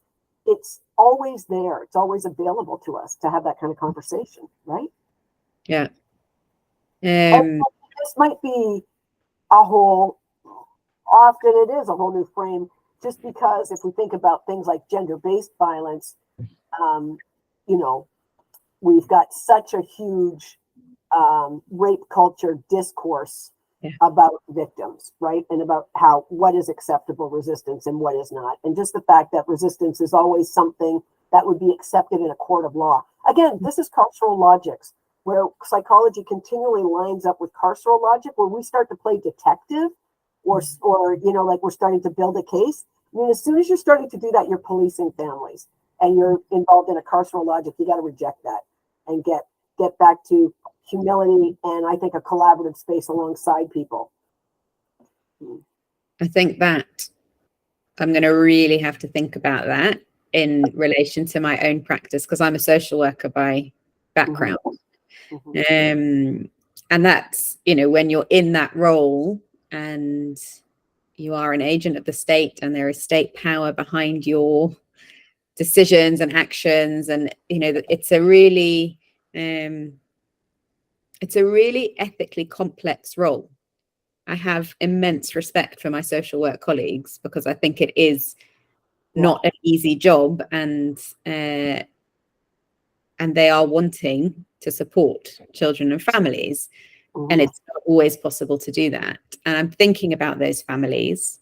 it's always there. It's always available to us to have that kind of conversation, right? Yeah. This might be often it is a whole new frame, just because if we think about things like gender-based violence, you know, we've got such a huge rape culture discourse about victims, right? And about what is acceptable resistance and what is not. And just the fact that resistance is always something that would be accepted in a court of law. Again, this is carceral logics, where psychology continually lines up with carceral logic, where we start to play detective or like we're starting to build a case. I mean, as soon as you're starting to do that, you're policing families and you're involved in a carceral logic. You got to reject that and get back to humility and I think a collaborative space alongside people. I think that I'm going to really have to think about that in relation to my own practice, because I'm a social worker by background. And that's, when you're in that role and you are an agent of the state and there is state power behind your decisions and actions, and it's a really ethically complex role. I have immense respect for my social work colleagues because I think it is not an easy job, and they are wanting to support children and families, and it's not always possible to do that. And I'm thinking about those families,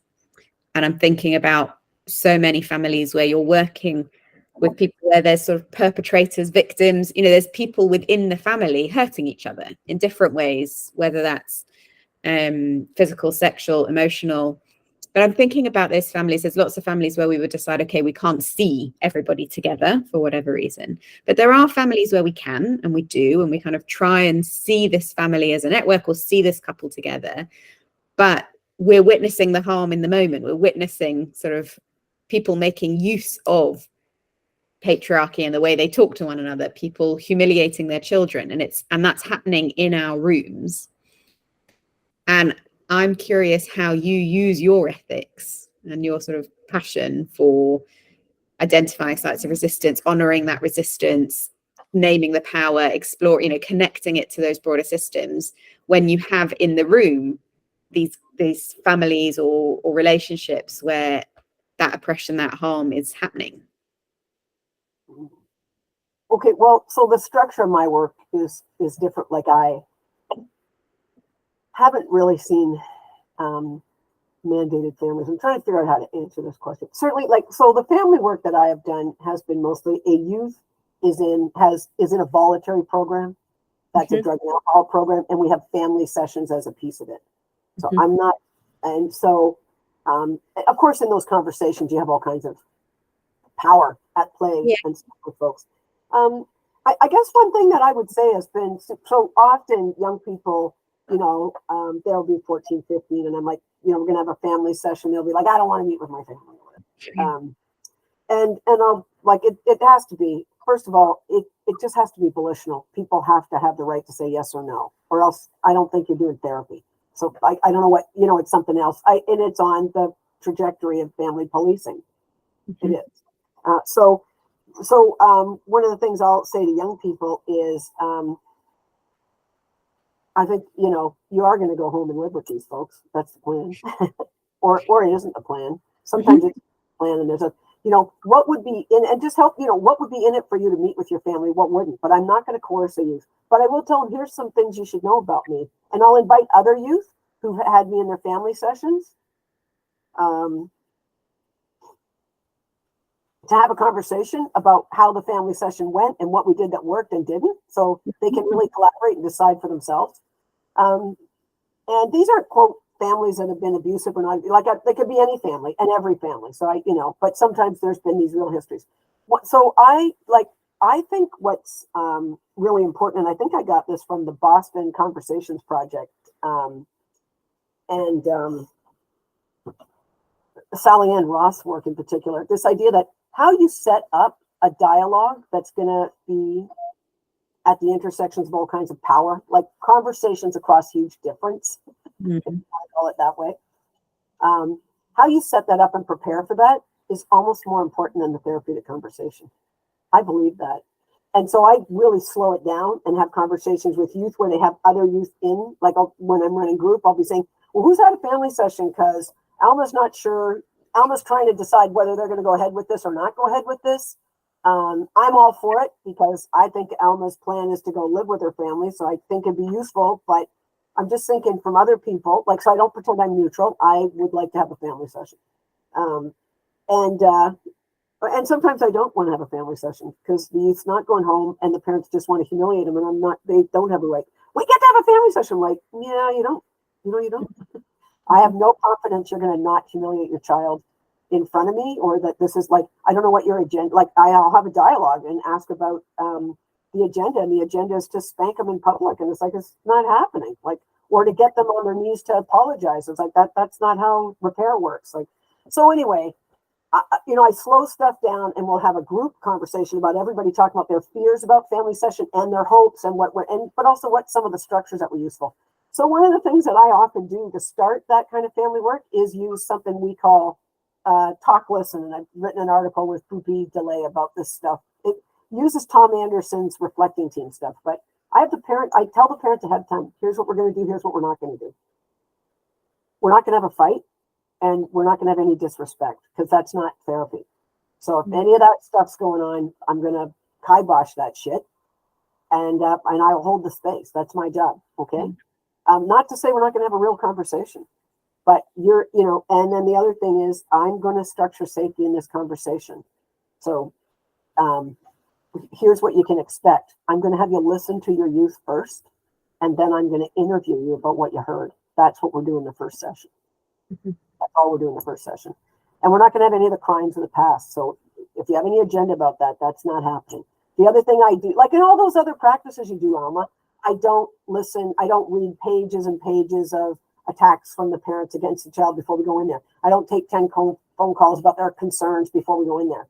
and I'm thinking about so many families where you're working with people where there's sort of perpetrators, victims, there's people within the family hurting each other in different ways, whether that's physical, sexual, emotional. But I'm thinking about those families. There's lots of families where we would decide, okay, we can't see everybody together for whatever reason. But there are families where we can, and we do, and we kind of try and see this family as a network or see this couple together. But we're witnessing the harm in the moment. We're witnessing sort of people making use of patriarchy and the way they talk to one another, people humiliating their children, and that's happening in our rooms. And I'm curious how you use your ethics and your sort of passion for identifying sites of resistance, honoring that resistance, naming the power, explore, connecting it to those broader systems when you have in the room these families or relationships where that oppression, that harm is happening. Okay, well, so the structure of my work is different. Like, I haven't really seen mandated families. I'm trying to figure out how to answer this question. Certainly, so the family work that I have done has been mostly a youth is in a voluntary program. That's a drug and alcohol program, and we have family sessions as a piece of it. So I'm not, and so of course in those conversations you have all kinds of power at play and stuff with folks. I guess one thing that I would say has been, so often young people, they'll be 14, 15, and I'm like, we're going to have a family session. They'll be like, I don't want to meet with my family. And I'll like, it has to be, first of all, it just has to be volitional. People have to have the right to say yes or no, or else I don't think you're doing therapy. So I don't know what, it's something else. And it's on the trajectory of family policing. It is. So one of the things I'll say to young people is, I think, you are going to go home and live with these folks. That's the plan. or it isn't the plan. Sometimes it's a plan, and there's a, what would be in, and just help, what would be in it for you to meet with your family? What wouldn't? But I'm not going to coerce a youth. But I will tell them, here's some things you should know about me. And I'll invite other youth who've had me in their family sessions to have a conversation about how the family session went and what we did that worked and didn't, so they can really collaborate and decide for themselves. And these aren't, quote, families that have been abusive or not. Like, they could be any family and every family. So but sometimes there's been these real histories. So I think what's really important, and I think I got this from the Boston Conversations Project, and Sally Ann Ross' work in particular, this idea that how you set up a dialogue that's going to be at the intersections of all kinds of power, like conversations across huge difference, I call it that way. How you set that up and prepare for that is almost more important than the therapeutic conversation. I believe that. And so I really slow it down and have conversations with youth where they have other youth in, like when I'm running group, I'll be saying, well, who's at a family session? Because Alma's not sure. Alma's trying to decide whether they're going to go ahead with this or not go ahead with this. I'm all for it because I think Alma's plan is to go live with her family. So I think it'd be useful, but I'm just thinking from other people, like, so I don't pretend I'm neutral. I would like to have a family session. And sometimes I don't want to have a family session because the youth's not going home and the parents just want to humiliate them. And they don't have a right. We get to have a family session. Like, yeah, you don't. You don't. I have no confidence you're going to not humiliate your child in front of me, or that this is like, I don't know what your agenda, like I'll have a dialogue and ask about the agenda, and the agenda is to spank them in public. And it's like, it's not happening. Like, or to get them on their knees to apologize. It's like, that's not how repair works. Like, so anyway, I slow stuff down and we'll have a group conversation about everybody talking about their fears about family session and their hopes and but also what some of the structures that were useful. So one of the things that I often do to start that kind of family work is use something we call talk listen. And I've written an article with Poopy Delay about this stuff. It uses Tom Anderson's reflecting team stuff, but I tell the parent ahead of time, here's what we're going to do. Here's what we're not going to do. We're not going to have a fight. And we're not going to have any disrespect because that's not therapy. So if any of that stuff's going on, I'm going to kibosh that shit, and I'll hold the space. That's my job. Okay. Not to say we're not going to have a real conversation, but and then the other thing is I'm going to structure safety in this conversation. So here's what you can expect. I'm going to have you listen to your youth first, and then I'm going to interview you about what you heard. That's what we're doing the first session. Mm-hmm. That's all we're doing the first session. And we're not going to have any of the crimes of the past. So if you have any agenda about that, that's not happening. The other thing I do, like in all those other practices you do, Alma, I don't read pages and pages of attacks from the parents against the child before we go in there. I don't take 10 phone calls about their concerns before we go in there.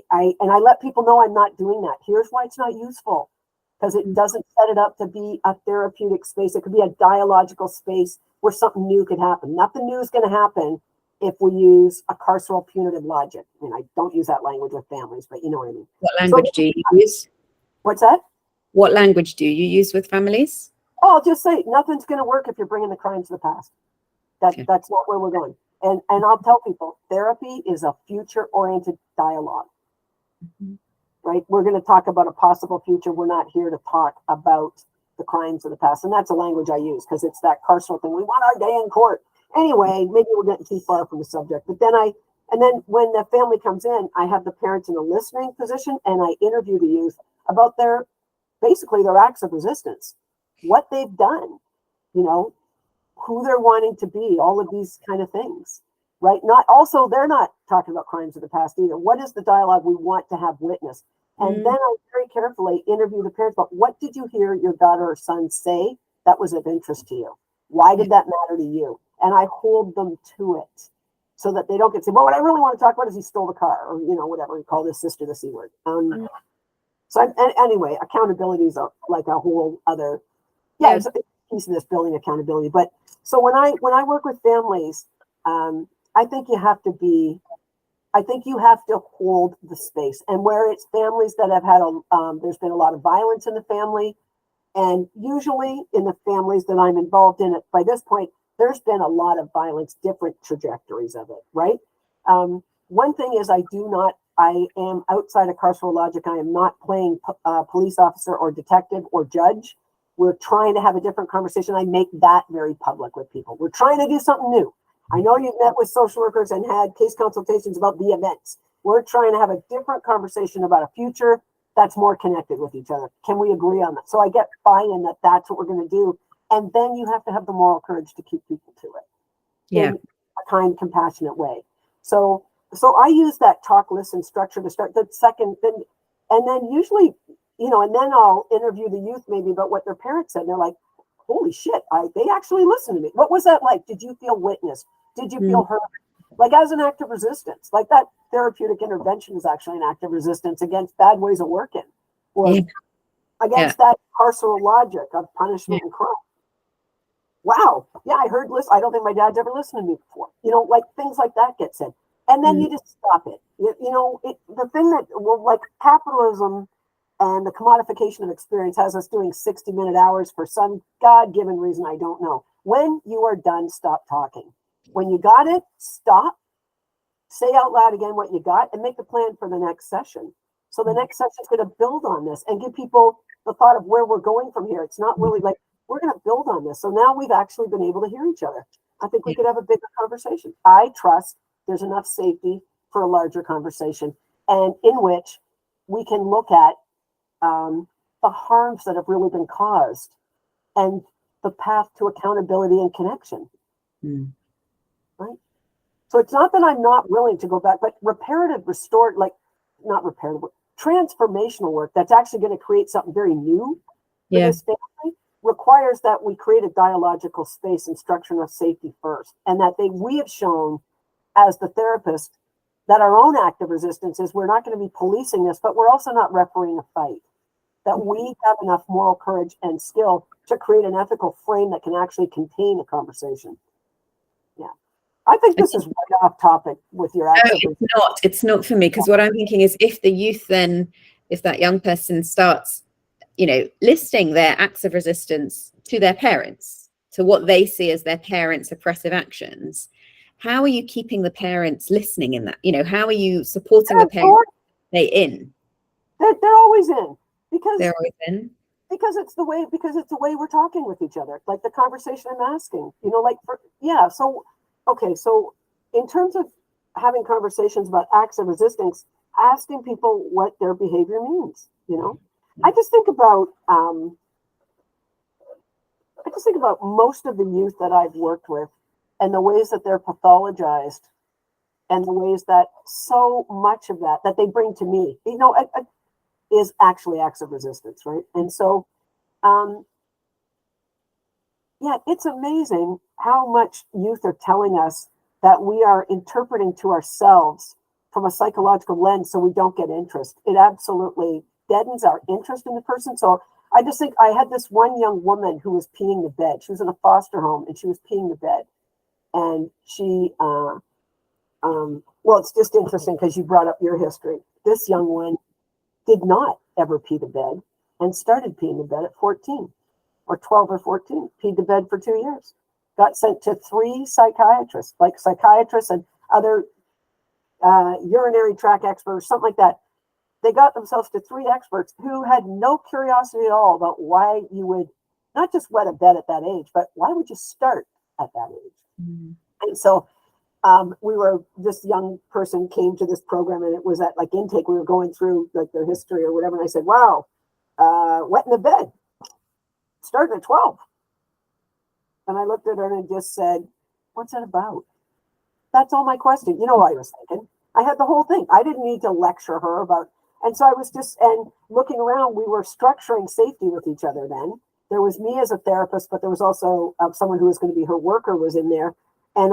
I let people know I'm not doing that. Here's why it's not useful. Because it doesn't set it up to be a therapeutic space. It could be a dialogical space where something new could happen. Nothing new is going to happen if we use a carceral punitive logic. I mean, I don't use that language with families, but you know what I mean. What language do you use? What's that? What language do you use with families? Oh, I'll just say nothing's going to work if you're bringing the crimes of the past. That's not where we're going. And I'll tell people, therapy is a future-oriented dialogue. Mm-hmm. Right? We're going to talk about a possible future. We're not here to talk about the crimes of the past. And that's a language I use because it's that carceral thing. We want our day in court. Anyway, maybe we're getting too far from the subject. But then when the family comes in, I have the parents in a listening position and I interview the youth about basically their acts of resistance, what they've done, who they're wanting to be, all of these kind of things. Right? They're not talking about crimes of the past either. What is the dialogue we want to have witnessed? And then I very carefully interview the parents about what did you hear your daughter or son say that was of interest to you? Why did that matter to you? And I hold them to it so that they don't get to say, well, what I really want to talk about is he stole the car or, whatever, you call his sister the C word. Anyway, accountability is like a whole other, it's a piece of this building accountability. But so when I work with families, I think you have to hold the space. And where it's families that have had there's been a lot of violence in the family. And usually in the families that I'm involved in, by this point, there's been a lot of violence, different trajectories of it, right? One thing is I am outside of carceral logic. I am not playing police officer or detective or judge. We're trying to have a different conversation. I make that very public with people. We're trying to do something new. I know you've met with social workers and had case consultations about the events. We're trying to have a different conversation about a future that's more connected with each other. Can we agree on that? So I get buy-in that that's what we're going to do. And then you have to have the moral courage to keep people to it in a kind, compassionate way. So I use that talk, listen structure to start the second thing. And then usually, and then I'll interview the youth maybe about what their parents said. And they're like, holy shit, they actually listened to me. What was that like? Did you feel witnessed? Did you feel heard? Like as an act of resistance, like that therapeutic intervention is actually an act of resistance against bad ways of working or against that carceral logic of punishment and crime. Wow. Yeah, I heard I don't think my dad's ever listened to me before. Like things like that get said. And then you just stop it. The thing that, well, like capitalism and the commodification of experience has us doing 60-minute hours for some God-given reason I don't know. When you are done, stop talking. When you got it, stop. Say out loud again what you got and make a plan for the next session. So the next session is going to build on this and give people the thought of where we're going from here. It's not really like we're going to build on this. So now we've actually been able to hear each other. I think we could have a bigger conversation. I trust there's enough safety for a larger conversation, and in which we can look at the harms that have really been caused and the path to accountability and connection. Right? So it's not that I'm not willing to go back, but transformational work that's actually going to create something very new for this family requires that we create a dialogical space and structure of safety first. And that we have shown as the therapist that our own act of resistance is we're not going to be policing this, but we're also not refereeing a fight. That we have enough moral courage and skill to create an ethical frame that can actually contain a conversation. Yeah. I think this is right off topic with your act. It's not for me, because what I'm thinking is if the youth then, if that young person starts, listing their acts of resistance to their parents, to what they see as their parents' oppressive actions, how are you keeping the parents listening in that? How are you supporting the parents stay in? They're always in. Because they're always in. Because it's the way we're talking with each other, like the conversation I'm asking, So in terms of having conversations about acts of resistance, asking people what their behavior means, I just think about most of the youth that I've worked with and the ways that they're pathologized and the ways that so much of that they bring to me, is actually acts of resistance, right? And so, it's amazing how much youth are telling us that we are interpreting to ourselves from a psychological lens so we don't get interest. It absolutely deadens our interest in the person. So I just think I had this one young woman who was peeing the bed. She was in a foster home and she was peeing the bed. And she, it's just interesting because you brought up your history. This young one did not ever pee the bed and started peeing the bed at 14 or 12 or 14, peed the bed for 2 years, got sent to 3 psychiatrists, and other urinary tract experts, something like that. They got themselves to 3 experts who had no curiosity at all about why you would not just wet a bed at that age, but why would you start at that age? And so this young person came to this program, and it was at like intake. We were going through like their history or whatever. And I said, wow, wet in the bed, starting at 12. And I looked at her and just said, what's that about? That's all my question. You know what I was thinking? I had the whole thing. I didn't need to lecture her about. And so I was and looking around, we were structuring safety with each other then. There was me as a therapist, but there was also someone who was going to be her worker was in there. And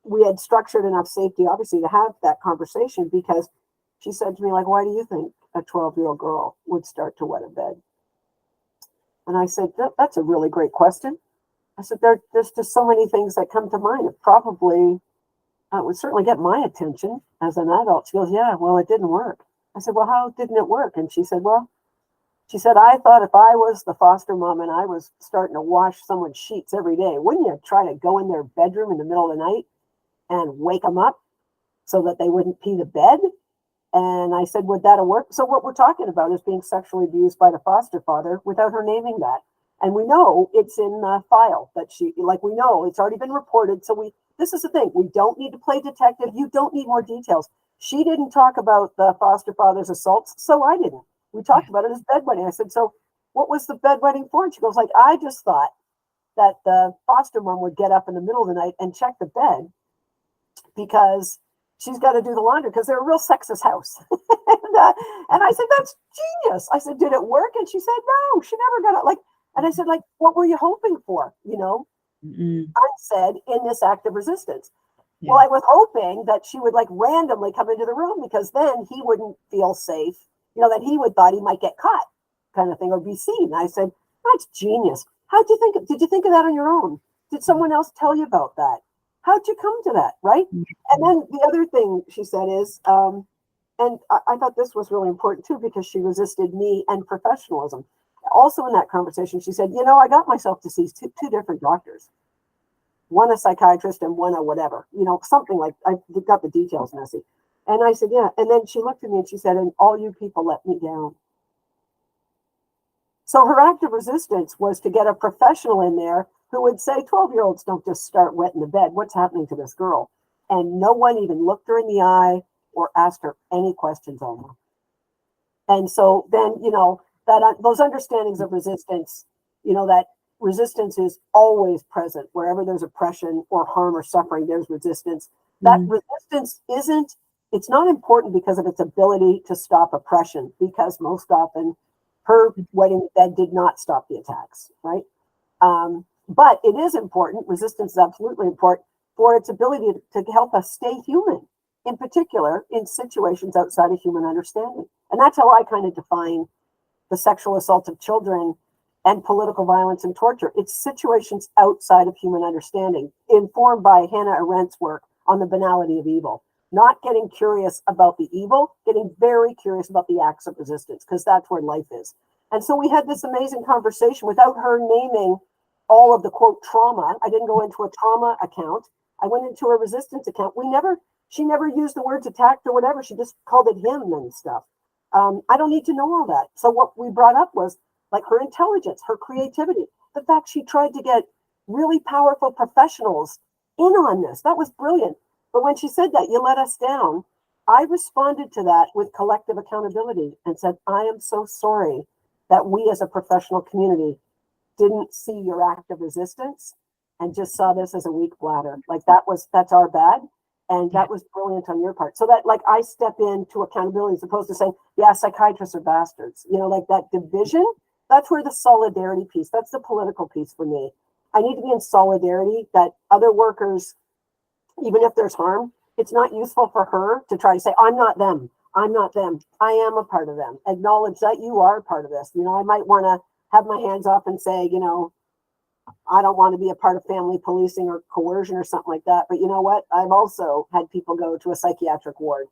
we had structured enough safety, obviously, to have that conversation, because she said to me, like, why do you think a 12-year-old girl would start to wet a bed? And I said, that's a really great question. I said, there's just so many things that come to mind. It probably would certainly get my attention as an adult. She goes, yeah, well, it didn't work. I said, well, how didn't it work? And she said, I thought if I was the foster mom and I was starting to wash someone's sheets every day, wouldn't you try to go in their bedroom in the middle of the night and wake them up so that they wouldn't pee the bed? And I said, would that have worked? So what we're talking about is being sexually abused by the foster father without her naming that. And we know it's in the file that we know it's already been reported. So this is the thing. We don't need to play detective. You don't need more details. She didn't talk about the foster father's assaults, so I didn't. We talked about it as bedwetting. I said, so what was the bedwetting for? And she goes, like, I just thought that the foster mom would get up in the middle of the night and check the bed because she's got to do the laundry because they're a real sexist house. and I said, that's genius. I said, did it work? And she said, no, she never got it. And I said, what were you hoping for? I said, in this act of resistance. Yeah. Well, I was hoping that she would randomly come into the room because then he wouldn't feel safe. That he would thought he might get caught kind of thing or be seen. I said, that's genius. Did you think of that on your own? Did someone else tell you about that? how'd you come to that, right? And then the other thing she said is, and I thought this was really important too, because she resisted me and professionalism. Also in that conversation, she said, I got myself to see two different doctors, one a psychiatrist and one a whatever, something like, I got the details messy. And I said, yeah. And then she looked at me and she said, and all you people let me down. So her act of resistance was to get a professional in there who would say, 12-year-olds don't just start wetting the bed. What's happening to this girl? And no one even looked her in the eye or asked her any questions, Alma. And so then, that those understandings of resistance, that resistance is always present. Wherever there's oppression or harm or suffering, there's resistance. That resistance it's not important because of its ability to stop oppression, because most often her wetting the bed did not stop the attacks, right? But it is important, resistance is absolutely important, for its ability to help us stay human, in particular in situations outside of human understanding. And that's how I kind of define the sexual assault of children and political violence and torture. It's situations outside of human understanding, informed by Hannah Arendt's work on the banality of evil. Not getting curious about the evil, getting very curious about the acts of resistance, because that's where life is. And so we had this amazing conversation without her naming all of the quote trauma. I didn't go into a trauma account. I went into a resistance account. She never used the words attacked or whatever. She just called it him and stuff. I don't need to know all that. So what we brought up was like her intelligence, her creativity, the fact she tried to get really powerful professionals in on this. That was brilliant. But when she said that, you let us down, I responded to that with collective accountability and said, I am so sorry that we as a professional community didn't see your act of resistance and just saw this as a weak bladder. Like that's our bad. And that was brilliant on your part. So that like I step into accountability as opposed to saying, yeah, psychiatrists are bastards. Like that division, that's where the solidarity piece, that's the political piece for me. I need to be in solidarity that other workers, even if there's harm, it's not useful for her to try to say, I'm not them. I'm not them. I am a part of them. Acknowledge that you are a part of this. I might want to have my hands up and say, I don't want to be a part of family policing or coercion or something like that. But you know what? I've also had people go to a psychiatric ward,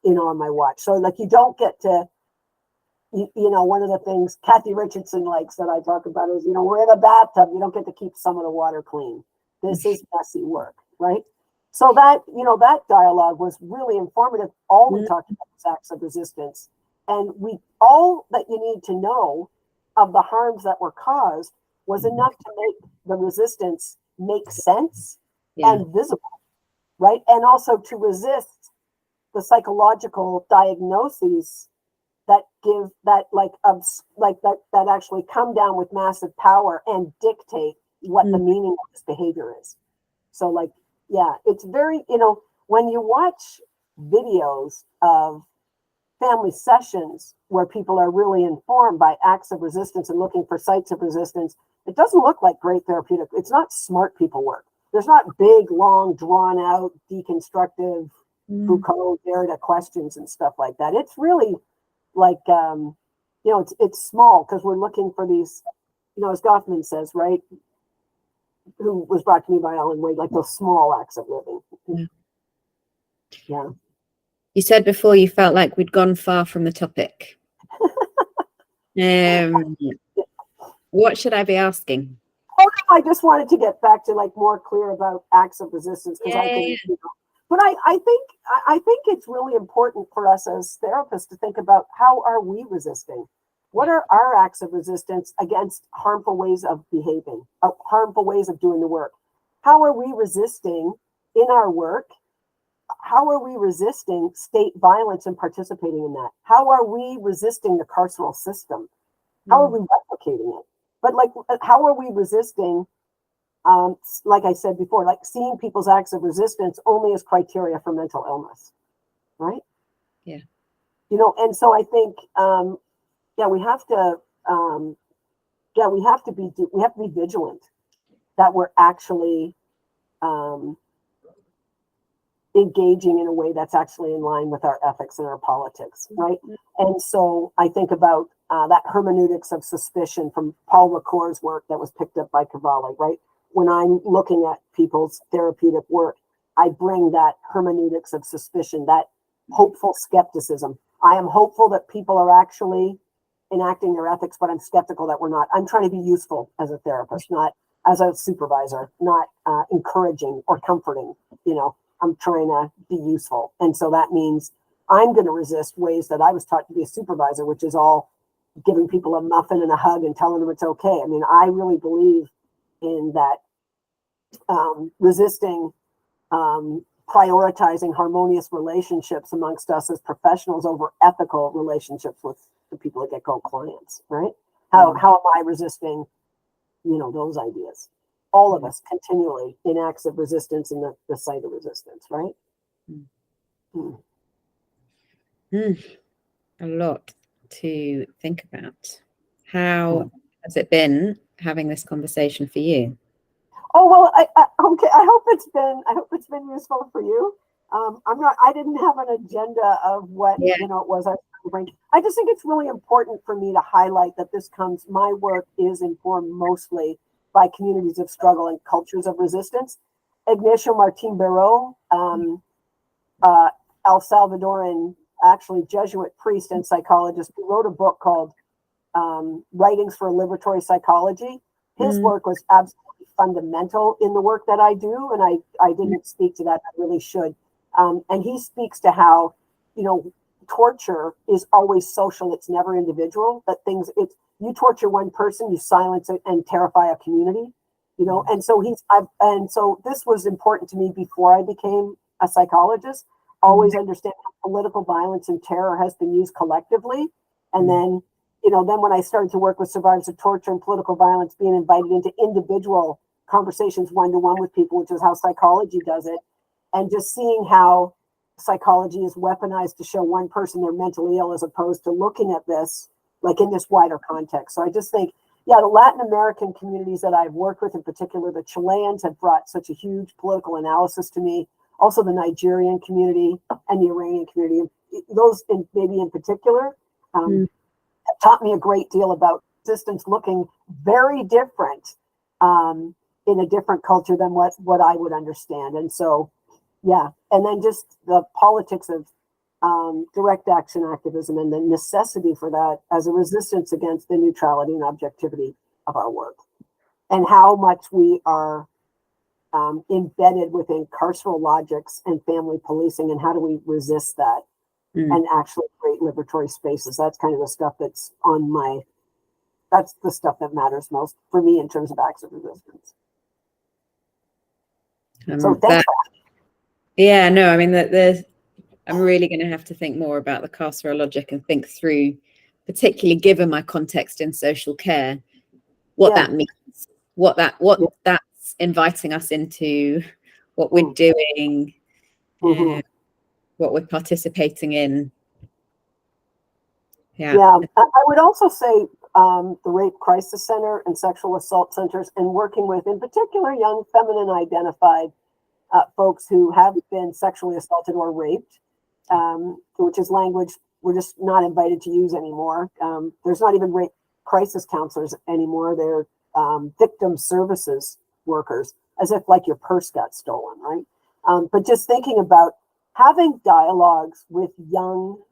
on my watch. So like you don't get to, one of the things Kathy Richardson likes that I talk about is, we're in a bathtub. You don't get to keep some of the water clean. This is messy work, right? So that, that dialogue was really informative. All we talked about was acts of resistance. And all that you need to know of the harms that were caused was enough to make the resistance make sense and visible, right? And also to resist the psychological diagnoses that give that that actually come down with massive power and dictate what the meaning of this behavior is. So it's very, when you watch videos of family sessions where people are really informed by acts of resistance and looking for sites of resistance, it doesn't look like great therapeutic. It's not smart people work. There's not big, long, drawn out, deconstructive Foucault, Derrida questions and stuff like that. It's really like, it's small because we're looking for these, as Goffman says, right? Who was brought to me by Ellen Wade, like those small acts of living. Yeah. You said before you felt like we'd gone far from the topic. What should I be asking? Oh, no, I just wanted to get back to more clear about acts of resistance because but I think it's really important for us as therapists to think about how are we resisting? What are our acts of resistance against harmful ways of behaving, harmful ways of doing the work? How are we resisting in our work? How are we resisting state violence and participating in that? How are we resisting the carceral system? How are we replicating it? But how are we resisting, like I said before, seeing people's acts of resistance only as criteria for mental illness, right? Yeah. And so I think, we have to be vigilant that we're actually engaging in a way that's actually in line with our ethics and our politics, right? And so I think about that hermeneutics of suspicion from Paul Ricoeur's work that was picked up by Cavalli, right? when I'm looking at people's therapeutic work, I bring that hermeneutics of suspicion, that hopeful skepticism. I am hopeful that people are actually enacting their ethics, but I'm skeptical that we're not. I'm trying to be useful as a therapist, not as a supervisor, not encouraging or comforting. I'm trying to be useful. And so that means I'm going to resist ways that I was taught to be a supervisor, which is all giving people a muffin and a hug and telling them it's okay. I mean, I really believe in that resisting prioritizing harmonious relationships amongst us as professionals over ethical relationships with the people that get called clients, right? How am I resisting, those ideas? All of us continually in acts of resistance in the site of resistance, right? A lot to think about. How has it been having this conversation for you? Oh, well, okay. I hope it's been useful for you. I didn't have an agenda of what, it was I was trying to bring. I just think it's really important for me to highlight that my work is informed mostly by communities of struggle and cultures of resistance. Ignacio Martin Baró, El Salvadoran, actually Jesuit priest and psychologist, who wrote a book called Writings for Liberatory Psychology. His work was absolutely fundamental in the work that I do, and I didn't speak to that. I really should. And he speaks to how, torture is always social. It's never individual. That you torture one person, you silence it and terrify a community. And so so this was important to me before I became a psychologist. Always understand how political violence and terror has been used collectively, and then when I started to work with survivors of torture and political violence, being invited into individual conversations one-to-one with people, which is how psychology does it, and just seeing how psychology is weaponized to show one person they're mentally ill as opposed to looking at this like in this wider context. So I just think, the Latin American communities that I've worked with, in particular, the Chileans, have brought such a huge political analysis to me. Also the Nigerian community and the Iranian community, those maybe in particular, taught me a great deal about resistance looking very different in a different culture than what I would understand. And so, and then just the politics of direct action activism and the necessity for that as a resistance against the neutrality and objectivity of our work, and how much we are embedded within carceral logics and family policing, and how do we resist that and actually create liberatory spaces. That's kind of the stuff that's that's the stuff that matters most for me in terms of acts of resistance. So thanks. I mean, I'm really going to have to think more about the carceral logic and think through, particularly given my context in social care, what that means, what that's inviting us into, what we're doing, what we're participating in. I would also say the Rape Crisis Center and Sexual Assault Centers, and working with, in particular, young feminine identified folks who have been sexually assaulted or raped, which is language we're just not invited to use anymore. There's not even rape crisis counselors anymore. They're victim services workers, as if like your purse got stolen, right? But just thinking about having dialogues with young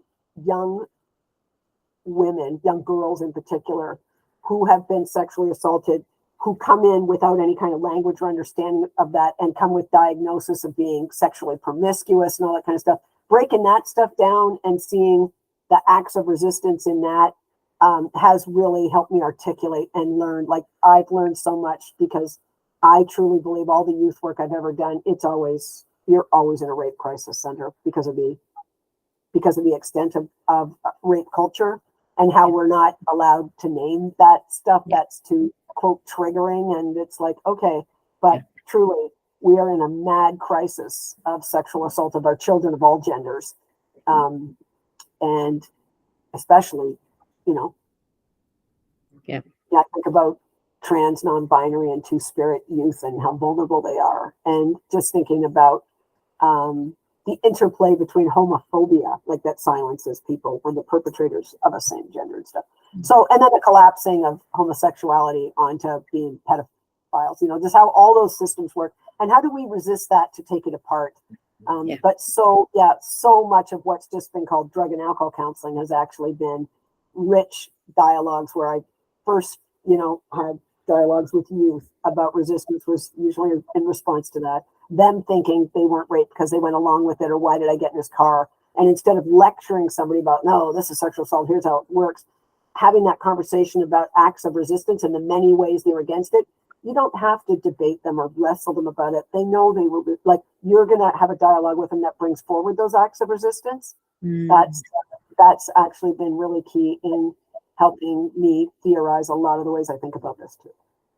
women, young girls in particular, who have been sexually assaulted, who come in without any kind of language or understanding of that, and come with diagnosis of being sexually promiscuous and all that kind of stuff, breaking that stuff down and seeing the acts of resistance in that has really helped me articulate and learn. Like, I've learned so much, because I truly believe all the youth work I've ever done, you're always in a rape crisis center because of the extent of rape culture, and how we're not allowed to name that stuff that's too, quote, triggering. And it's like, okay, but truly, we are in a mad crisis of sexual assault of our children of all genders. And especially, I think about trans, non-binary, and two-spirit youth and how vulnerable they are. And just thinking about the interplay between homophobia, like that silences people when the perpetrators of a same gender and stuff. So, and then the collapsing of homosexuality onto being files, just how all those systems work, and how do we resist that to take it apart? But so much of what's just been called drug and alcohol counseling has actually been rich dialogues where I first, had dialogues with youth about resistance was usually in response to that. Them thinking they weren't raped because they went along with it, or why did I get in this car? And instead of lecturing somebody about, no, this is sexual assault, here's how it works, having that conversation about acts of resistance and the many ways they were against it, you don't have to debate them or wrestle them about it. They know they will, like, you're going to have a dialogue with them that brings forward those acts of resistance. That's actually been really key in helping me theorize a lot of the ways I think about this too.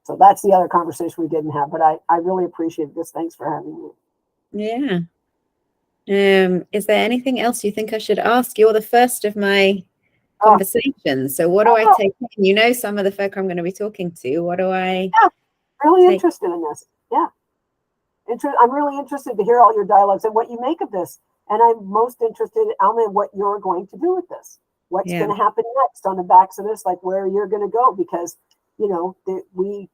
So that's the other conversation we didn't have, but I really appreciate this. Thanks for having me. Yeah. Is there anything else you think I should ask? You're the first of my conversations. So what do I take in? Some of the folk I'm going to be talking to. What do I? Yeah, really interested in this. Yeah. I'm really interested to hear all your dialogues and what you make of this. And I'm most interested, Alma, in what you're going to do with this. What's going to happen next on the backs of this, like where you're going to go, because, we,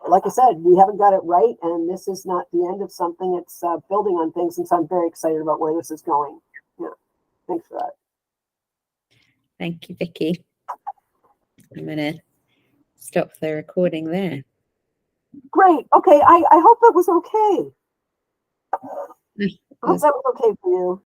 like I said, we haven't got it right. And this is not the end of something. It's building on things. And so I'm very excited about where this is going. Yeah. Thanks for that. Thank you, Vikki. I'm going to stop the recording there. Great. Okay. I hope that was okay. I hope that was okay for you.